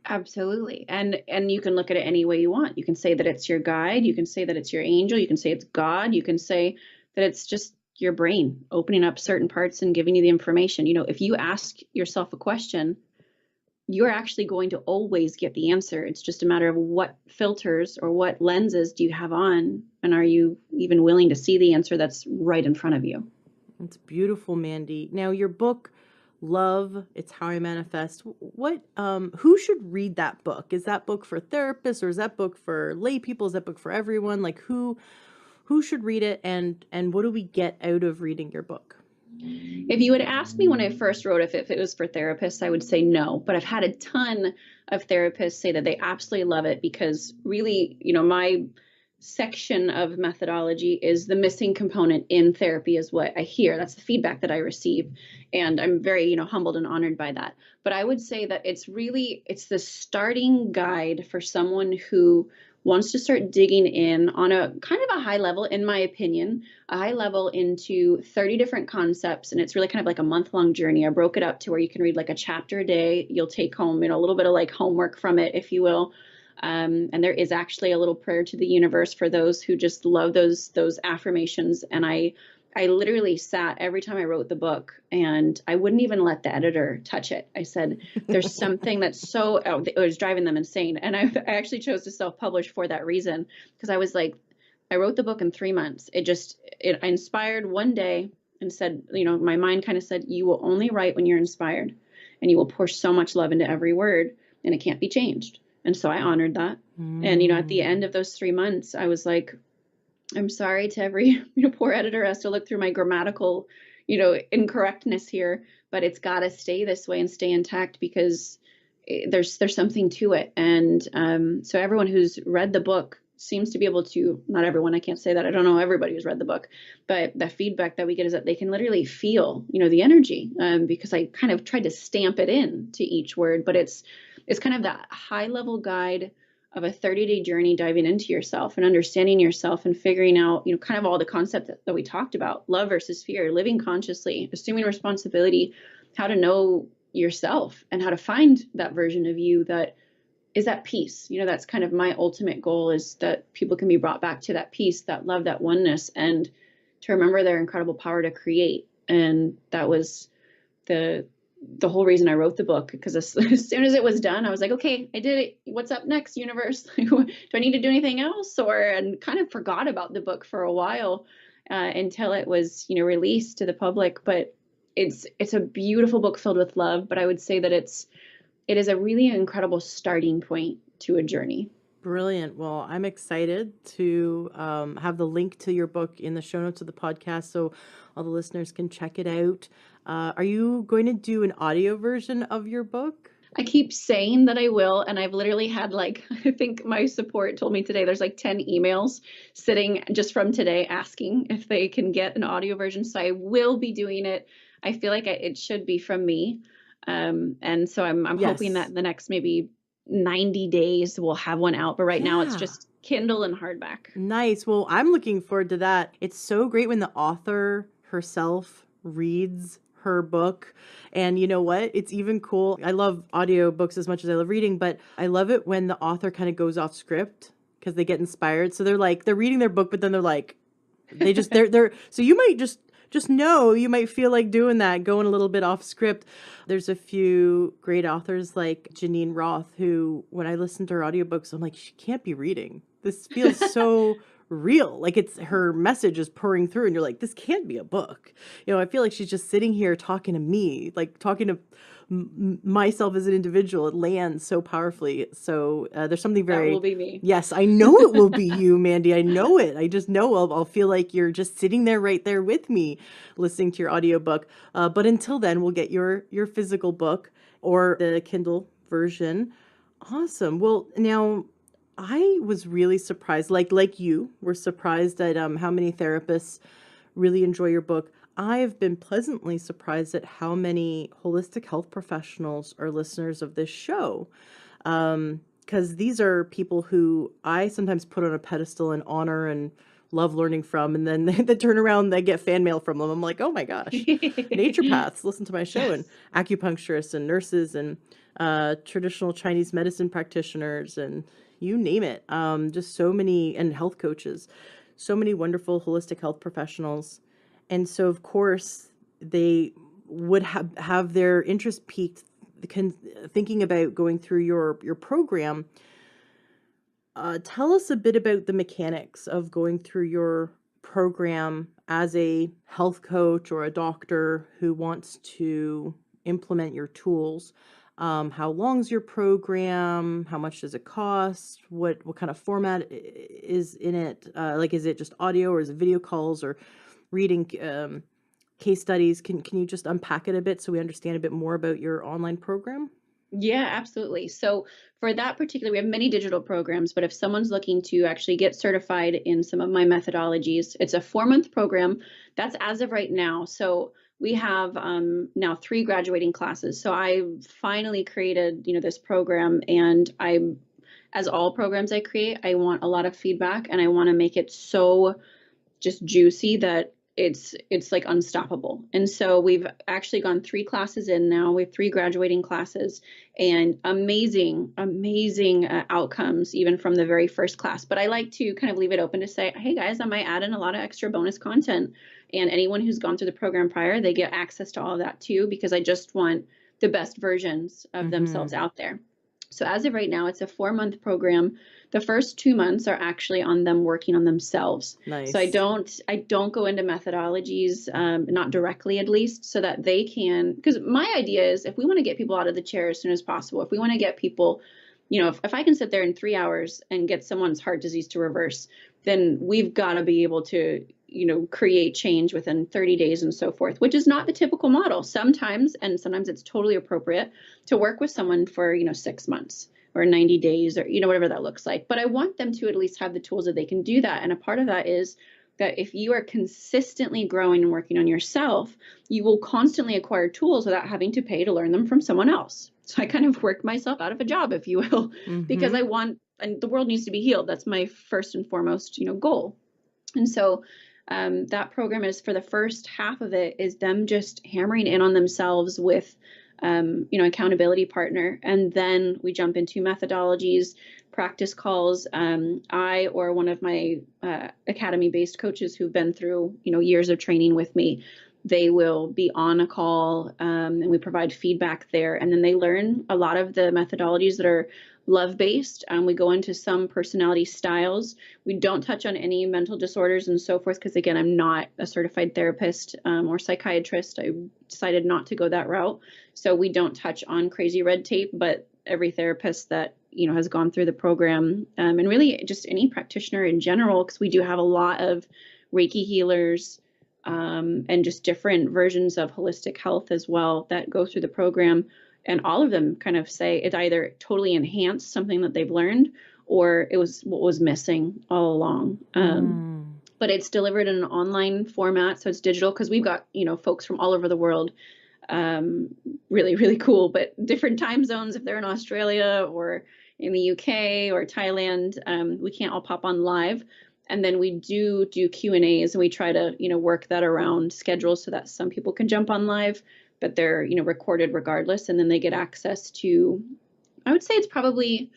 Absolutely. And you can look at it any way you want. You can say that it's your guide. You can say that it's your angel. You can say it's God. You can say that it's just your brain opening up certain parts and giving you the information. If you ask yourself a question, you're actually going to always get the answer. It's just a matter of what filters or what lenses do you have on, and are you even willing to see the answer that's right in front of you? It's beautiful, Mandy. Now, your book, Love, It's How I Manifest. Who should read that book? Is that book for therapists, or is that book for lay people? Is that book for everyone? Like, who should read it, and what do we get out of reading your book? If you had asked me when I first wrote if it was for therapists, I would say no. But I've had a ton of therapists say that they absolutely love it, because really, my section of methodology is the missing component in therapy, is what I hear. That's the feedback that I receive. And I'm very, humbled and honored by that. But I would say that it's the starting guide for someone who wants to start digging in on a kind of a high level, in my opinion, a high level into 30 different concepts. And it's really kind of like a month-long journey. I broke it up to where you can read like a chapter a day. You'll take home, a little bit of like homework from it, if you will. And there is actually a little prayer to the universe for those who just love those affirmations. And I I literally sat every time I wrote the book, and I wouldn't even let the editor touch it. I said, there's something that's so, it was driving them insane. And I actually chose to self-publish for that reason, because I was like, I wrote the book in 3 months. I inspired one day and said, my mind kind of said, you will only write when you're inspired, and you will pour so much love into every word, and it can't be changed. And so I honored that. And, at the end of those 3 months, I was like, I'm sorry to every, poor editor has to look through my grammatical, incorrectness here, but it's got to stay this way and stay intact, because there's something to it. And so everyone who's read the book seems to be able to, not everyone, I can't say that, I don't know everybody who's read the book, but the feedback that we get is that they can literally feel, the energy, because I kind of tried to stamp it in to each word, but it's kind of that high level guide of a 30-day journey diving into yourself and understanding yourself and figuring out, kind of all the concepts that we talked about: love versus fear, living consciously, assuming responsibility, how to know yourself, and how to find that version of you that is at peace. That's kind of my ultimate goal, is that people can be brought back to that peace, that love, that oneness, and to remember their incredible power to create. And that was the whole reason I wrote the book, because as soon as it was done, I was like, okay, I did it. What's up next, universe? Do I need to do anything else? And kind of forgot about the book for a while, until it was, released to the public. But it's a beautiful book filled with love. But I would say that it is a really incredible starting point to a journey. Brilliant. Well, I'm excited to have the link to your book in the show notes of the podcast, so all the listeners can check it out. Are you going to do an audio version of your book? I keep saying that I will, and I've literally had I think my support told me today, there's 10 emails sitting just from today asking if they can get an audio version. So I will be doing it. I feel like it should be from me. And so I'm Yes. hoping that in the next maybe 90 days we'll have one out. But right now it's just Kindle and hardback. Nice. Well, I'm looking forward to that. It's so great when the author herself reads her book. And you know what? It's even cool. I love audiobooks as much as I love reading, but I love it when the author kind of goes off script because they get inspired. So they're reading their book, but then they're so you might just know, you might feel like doing that, going a little bit off script. There's a few great authors like Janine Roth, who, when I listen to her audiobooks, I'm like, she can't be reading. This feels so real. Like her message is pouring through, and you're like, this can't be a book. I feel like she's just sitting here talking to me, like talking to myself as an individual. It lands so powerfully. So there's something very... That will be me. Yes, I know it will be you, Mandy. I know it. I just know I'll feel like you're just sitting there right there with me listening to your audiobook. But until then, we'll get your physical book or the Kindle version. Awesome. Well, now I was really surprised, like you were surprised at how many therapists really enjoy your book. I've been pleasantly surprised at how many holistic health professionals are listeners of this show. Because these are people who I sometimes put on a pedestal and honor and love learning from. And then they turn around, they get fan mail from them. I'm like, oh my gosh, naturopaths listen to my show, and acupuncturists and nurses and traditional Chinese medicine practitioners and you name it. Just so many, and health coaches, so many wonderful holistic health professionals. And so, of course, they would have their interest piqued thinking about going through your program. Tell us a bit about the mechanics of going through your program as a health coach or a doctor who wants to implement your tools. How long's your program? How much does it cost? What kind of format is in it? Is it just audio, or is it video calls, or reading case studies? Can you just unpack it a bit so we understand a bit more about your online program? Yeah, absolutely. So for that particular, we have many digital programs, but if someone's looking to actually get certified in some of my methodologies, it's a 4-month program. That's as of right now. So we have now 3 graduating classes. So I finally created, this program, and as all programs I create, I want a lot of feedback, and I want to make it so just juicy that it's like unstoppable. And so we've actually gone 3 classes in now. We have 3 graduating classes, and amazing outcomes even from the very first class. But I like to kind of leave it open to say, hey guys, I might add in a lot of extra bonus content And anyone who's gone through the program prior, they get access to all of that too, because I just want the best versions of themselves out there. So as of right now, it's a 4-month program. The first 2 months are actually on them working on themselves. Nice. So I don't go into methodologies, not directly at least, so that they can, because my idea is if we want to get people out of the chair as soon as possible, if we want to get people, if I can sit there in 3 hours and get someone's heart disease to reverse, then we've got to be able to, create change within 30 days and so forth, which is not the typical model. Sometimes it's totally appropriate to work with someone for, 6 months or 90 days or, whatever that looks like. But I want them to at least have the tools that they can do that. And a part of that is that if you are consistently growing and working on yourself, you will constantly acquire tools without having to pay to learn them from someone else. So I kind of worked myself out of a job, if you will, because and the world needs to be healed. That's my first and foremost, goal. And so that program is, for the first half of it, is them just hammering in on themselves with, accountability partner. And then we jump into methodologies, practice calls. I or one of my academy-based coaches who've been through, years of training with me, they will be on a call, and we provide feedback there. And then they learn a lot of the methodologies that are love-based. We go into some personality styles. We don't touch on any mental disorders and so forth, because again, I'm not a certified therapist or psychiatrist. I decided not to go that route. So we don't touch on crazy red tape, but every therapist that, has gone through the program, and really just any practitioner in general, because we do have a lot of Reiki healers, and just different versions of holistic health as well that go through the program. And all of them kind of say it either totally enhanced something that they've learned, or it was what was missing all along. But it's delivered in an online format, so it's digital, because we've got, folks from all over the world. Really, really cool, but different time zones. If they're in Australia or in the UK or Thailand, we can't all pop on live. And then we do Q&As, and we try to, work that around schedules so that some people can jump on live, but they're, recorded regardless. And then they get access to, I would say it's probably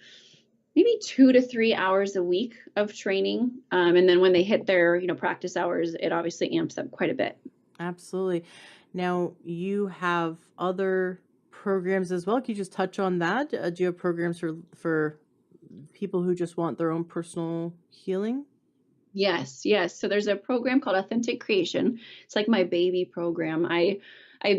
maybe 2 to 3 hours a week of training. And then when they hit their, practice hours, it obviously amps up quite a bit. Absolutely. Now, you have other programs as well. Can you just touch on that? Do you have programs for people who just want their own personal healing? Yes. So there's a program called Authentic Creation. It's like my baby program. I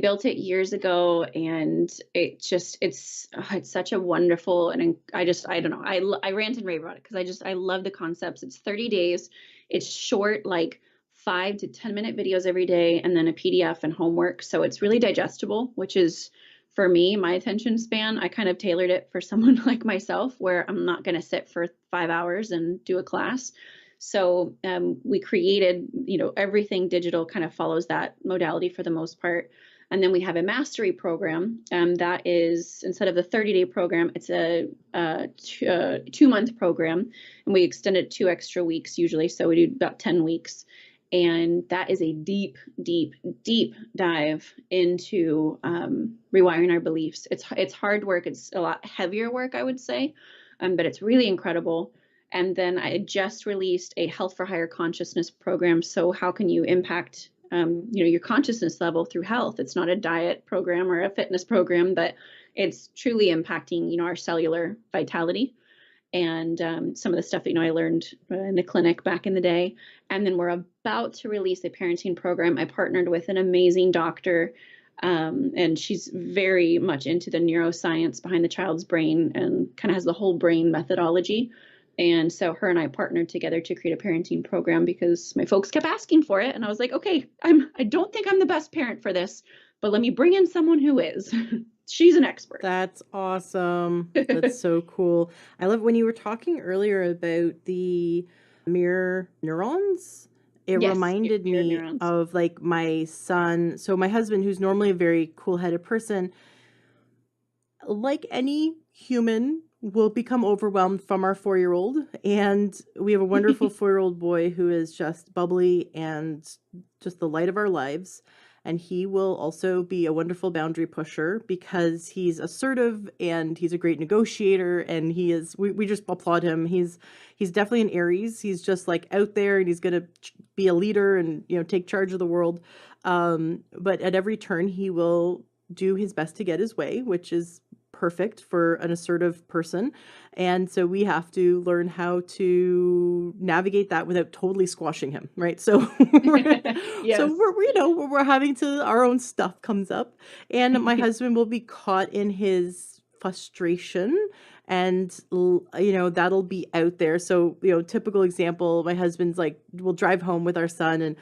built it years ago, and it's such a wonderful, and I don't know. I rant and rave about it because I love the concepts. It's 30 days. It's short, like 5 to 10 minute videos every day, and then a PDF and homework. So it's really digestible, which is, for me, my attention span. I kind of tailored it for someone like myself, where I'm not going to sit for 5 hours and do a class. So we created, everything digital kind of follows that modality for the most part. And then we have a mastery program that is, instead of the 30-day program, it's a 2-month program. And we extend it 2 extra weeks usually. So we do about 10 weeks. And that is a deep, deep, deep dive into rewiring our beliefs. It's hard work. It's a lot heavier work, I would say, but it's really incredible. And then I just released a Health for Higher Consciousness program. So how can you impact, your consciousness level through health? It's not a diet program or a fitness program, but it's truly impacting, our cellular vitality and some of the stuff that, I learned in the clinic back in the day. And then we're about to release a parenting program. I partnered with an amazing doctor, and she's very much into the neuroscience behind the child's brain and kind of has the whole brain methodology. And so her and I partnered together to create a parenting program because my folks kept asking for it. And I was like, okay, I don't think I'm the best parent for this, but let me bring in someone who is. She's an expert. That's awesome. That's so cool. I love when you were talking earlier about the mirror neurons. It reminded me of like my son. So my husband, who's normally a very cool-headed person, like any human, will become overwhelmed from our 4-year-old. And we have a wonderful 4-year-old boy who is just bubbly and just the light of our lives. and he will also be a wonderful boundary pusher because he's assertive and he's a great negotiator, and we just applaud him. He's definitely an Aries. He's just like out there, and he's going to be a leader and, take charge of the world. But at every turn he will do his best to get his way, which is perfect for an assertive person. And so we have to learn how to navigate that without totally squashing him, right? So Yes. we're having to, our own stuff comes up, and my husband will be caught in his frustration, and that'll be out there. So, typical example, my husband's like, we'll drive home with our son, and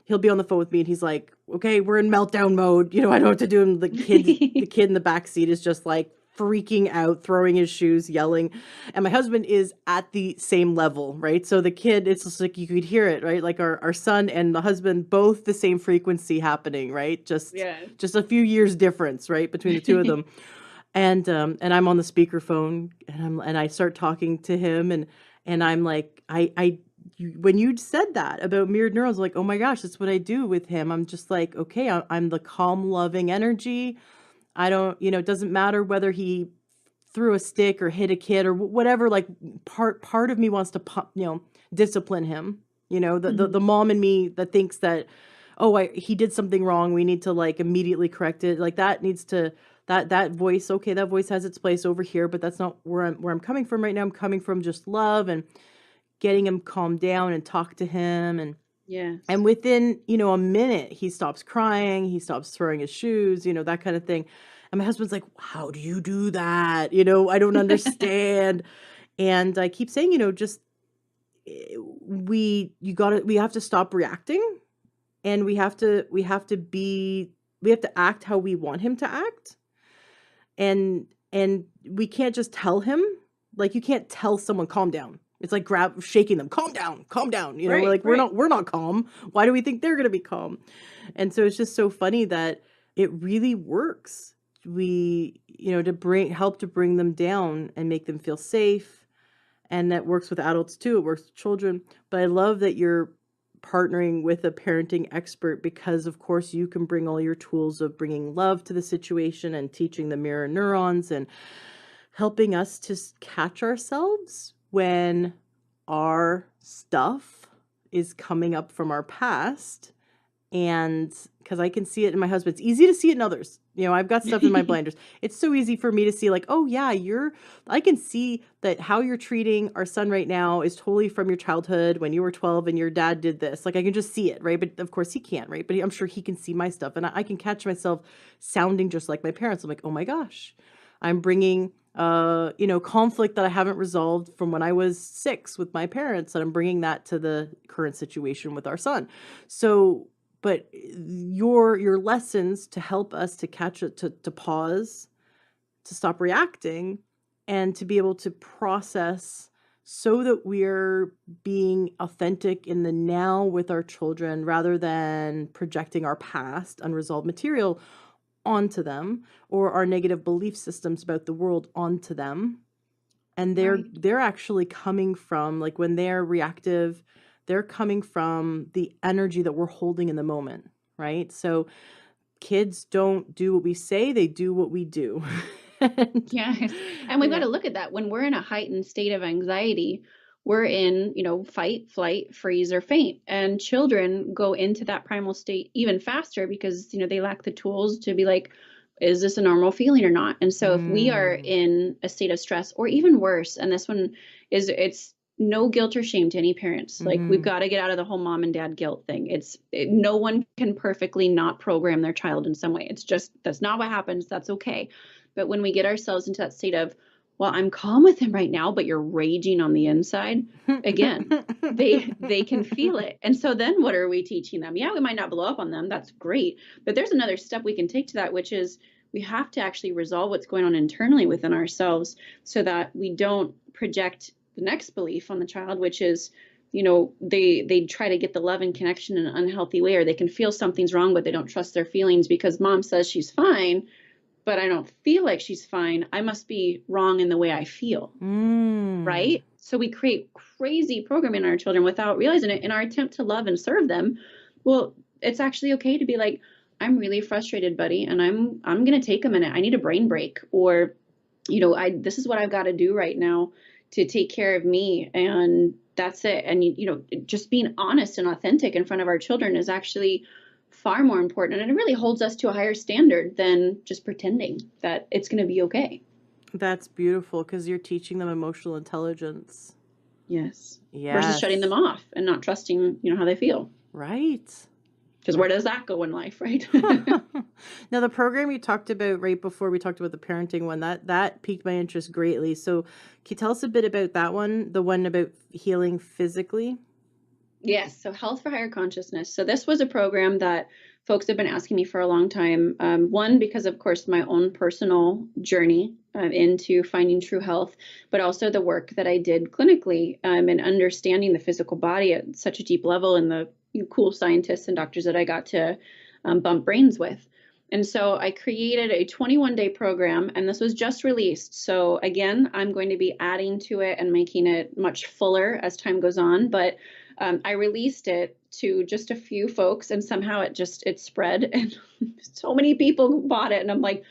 he'll be on the phone with me, and he's like, okay, we're in meltdown mode. I don't know what to do. And the kid in the back seat is just like freaking out, throwing his shoes, yelling. And my husband is at the same level, right? So the kid, it's just like, you could hear it, right? Like our son and the husband, both the same frequency happening, right? Just a few years difference, right? Between the two of them. And I'm on the speakerphone, and I start talking to him, and I'm like, when you said that about mirrored neurons, like, oh my gosh, that's what I do with him. I'm just like, okay, I'm the calm, loving energy. I don't, it doesn't matter whether he threw a stick or hit a kid or whatever. Like part of me wants to, discipline him. The mom in me that thinks that, he did something wrong, we need to like immediately correct it. Like that needs to, that voice, okay, that voice has its place over here, but that's not where I'm coming from right now. I'm coming from just love and getting him calmed down and talk to him. And within, a minute, he stops crying, he stops throwing his shoes, that kind of thing. And my husband's like, how do you do that? I don't understand. And I keep saying, we have to stop reacting, and we have to act how we want him to act. And we can't just tell him, like, you can't tell someone, calm down. It's like shaking them, calm down. Right, we're not calm. Why do we think they're going to be calm? And so it's just so funny that it really works. We, help to bring them down and make them feel safe. And that works with adults too. It works with children. But I love that you're partnering with a parenting expert, because of course you can bring all your tools of bringing love to the situation and teaching the mirror neurons and helping us to catch ourselves when our stuff is coming up from our past. And because I can see it in my husband, it's easy to see it in others. I've got stuff in my blinders. It's so easy for me to see, like, oh yeah, I can see that how you're treating our son right now is totally from your childhood when you were 12 and your dad did this. Like, I can just see it, right? But of course he can't, right? But I'm sure he can see my stuff, and I can catch myself sounding just like my parents. I'm like, oh my gosh, I'm bringing conflict that I haven't resolved from when I was 6 with my parents, and I'm bringing that to the current situation with our son. So, but your lessons to help us to catch it, to pause, to stop reacting, and to be able to process, so that we're being authentic in the now with our children, rather than projecting our past unresolved material onto them, or our negative belief systems about the world onto them. And they're actually coming from, like, when they're reactive, they're coming from the energy that we're holding in the moment, right? So kids don't do what we say, they do what we do. Yes. And we've got to look at that. When we're in a heightened state of anxiety, we're in, fight, flight, freeze, or faint. And children go into that primal state even faster because, they lack the tools to be like, is this a normal feeling or not? And so if we are in a state of stress, or even worse, and this one it's no guilt or shame to any parents. Like, we've got to get out of the whole mom and dad guilt thing. No one can perfectly not program their child in some way. It's just, that's not what happens. That's okay. But when we get ourselves into that state of, well, I'm calm with him right now, but you're raging on the inside, again, they can feel it. And so then what are we teaching them? Yeah, we might not blow up on them. That's great. But there's another step we can take to that, which is we have to actually resolve what's going on internally within ourselves, so that we don't project the next belief on the child, which is, they try to get the love and connection in an unhealthy way, or they can feel something's wrong, but they don't trust their feelings because mom says she's fine, but I don't feel like she's fine. I must be wrong in the way I feel. Right? So we create crazy programming in our children without realizing it, in our attempt to love and serve them. Well, it's actually okay to be like, I'm really frustrated, buddy, and I'm going to take a minute. I need a brain break, or, this is what I've got to do right now to take care of me. And that's it. And, just being honest and authentic in front of our children is actually far more important. And it really holds us to a higher standard than just pretending that it's going to be okay. That's beautiful, because you're teaching them emotional intelligence. Yes. Yes. Versus shutting them off and not trusting, how they feel. Right. Because where does that go in life, right? Now, the program you talked about right before we talked about the parenting one, that piqued my interest greatly. So can you tell us a bit about that one, the one about healing physically? Yes. So Health for Higher Consciousness. So this was a program that folks have been asking me for a long time. One, because of course, my own personal journey into finding true health, but also the work that I did clinically and understanding the physical body at such a deep level, and the cool scientists and doctors that I got to bump brains with. And so I created a 21-day program, and this was just released. So again, I'm going to be adding to it and making it much fuller as time goes on. But I released it to just a few folks, and somehow it spread, and so many people bought it. And I'm like,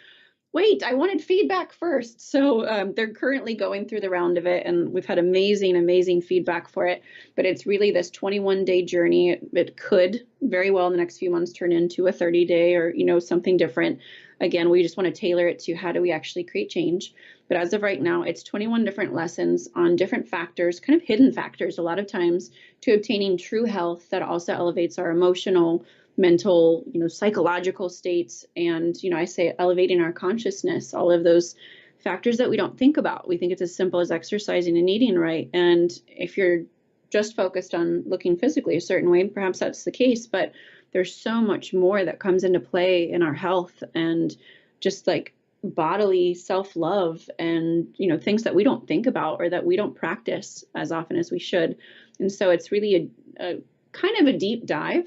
wait, I wanted feedback first. So they're currently going through the round of it, and we've had amazing, amazing feedback for it. But it's really this 21-day journey. It could very well in the next few months turn into a 30-day or, something different. Again, we just want to tailor it to how do we actually create change. But as of right now, it's 21 different lessons on different factors, kind of hidden factors a lot of times, to obtaining true health that also elevates our emotional, mental, psychological states. And, I say elevating our consciousness, all of those factors that we don't think about. We think it's as simple as exercising and eating right. And if you're just focused on looking physically a certain way, perhaps that's the case, but there's so much more that comes into play in our health, and just like bodily self-love and, things that we don't think about or that we don't practice as often as we should. And so it's really a kind of a deep dive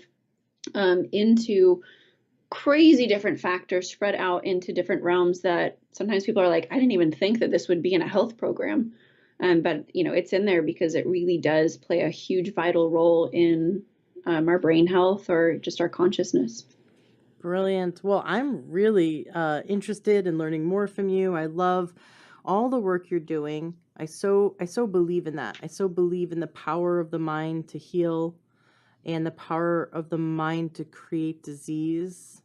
into crazy different factors spread out into different realms that sometimes people are like, I didn't even think that this would be in a health program. But, it's in there because it really does play a huge vital role in our brain health or just our consciousness. Brilliant. Well, I'm really interested in learning more from you. I love all the work you're doing. I so believe in that. I so believe in the power of the mind to heal and the power of the mind to create disease.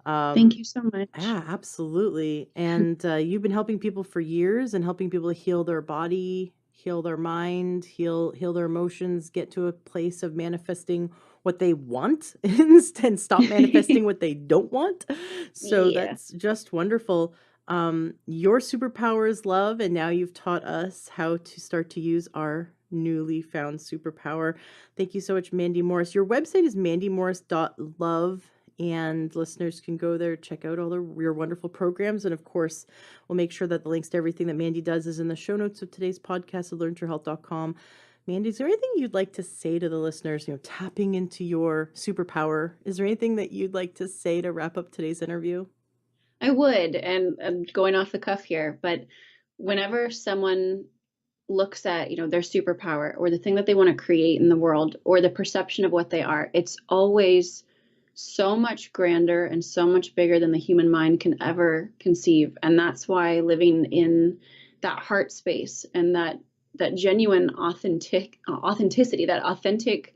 Thank you so much. Yeah, absolutely. And you've been helping people for years, and helping people to heal their body, heal their mind, heal their emotions, get to a place of manifesting what they want and stop manifesting what they don't want. So that's just wonderful. Your superpower is love, and now you've taught us how to start to use our newly found superpower. Thank you so much, Mandy Morris. Your website is mandymorris.love, and listeners can go there, check out all your wonderful programs. And of course, we'll make sure that the links to everything that Mandy does is in the show notes of today's podcast at learntoyourhealth.com. Mandy, is there anything you'd like to say to the listeners, tapping into your superpower? Is there anything that you'd like to say to wrap up today's interview? I would, and I'm going off the cuff here, but whenever someone looks at, their superpower or the thing that they want to create in the world or the perception of what they are, it's always so much grander and so much bigger than the human mind can ever conceive. And that's why living in that heart space and that genuine authenticity, that authentic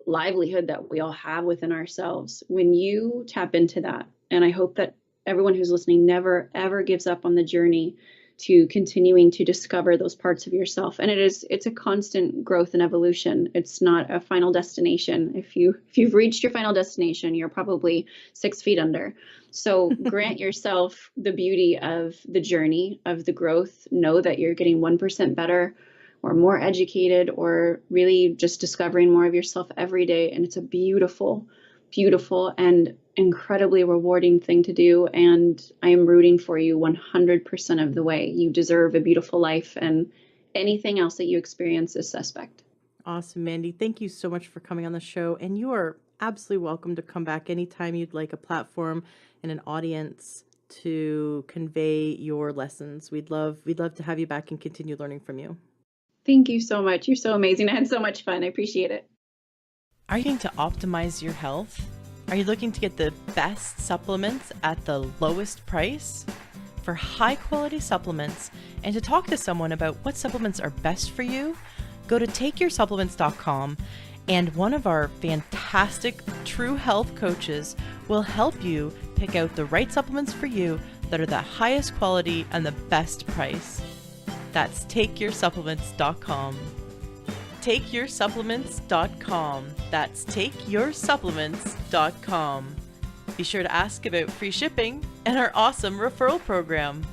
livelihood that we all have within ourselves, when you tap into that, and I hope that everyone who's listening never, ever gives up on the journey to continuing to discover those parts of yourself. And it's a constant growth and evolution. It's not a final destination. If you've reached your final destination, you're probably 6 feet under. So grant yourself the beauty of the journey, of the growth. Know that you're getting 1% better or more educated, or really just discovering more of yourself every day. And it's a beautiful, beautiful and incredibly rewarding thing to do. And I am rooting for you 100% of the way. You deserve a beautiful life, and anything else that you experience is suspect. Awesome, Mandy. Thank you so much for coming on the show. And you are absolutely welcome to come back anytime you'd like a platform and an audience to convey your lessons. We'd love to have you back and continue learning from you. Thank you so much. You're so amazing. I had so much fun. I appreciate it. Are you going to optimize your health? Are you looking to get the best supplements at the lowest price? For high quality supplements and to talk to someone about what supplements are best for you, go to takeyoursupplements.com and one of our fantastic True Health coaches will help you pick out the right supplements for you that are the highest quality and the best price. That's takeyoursupplements.com. takeyoursupplements.com. That's takeyoursupplements.com. Be sure to ask about free shipping and our awesome referral program.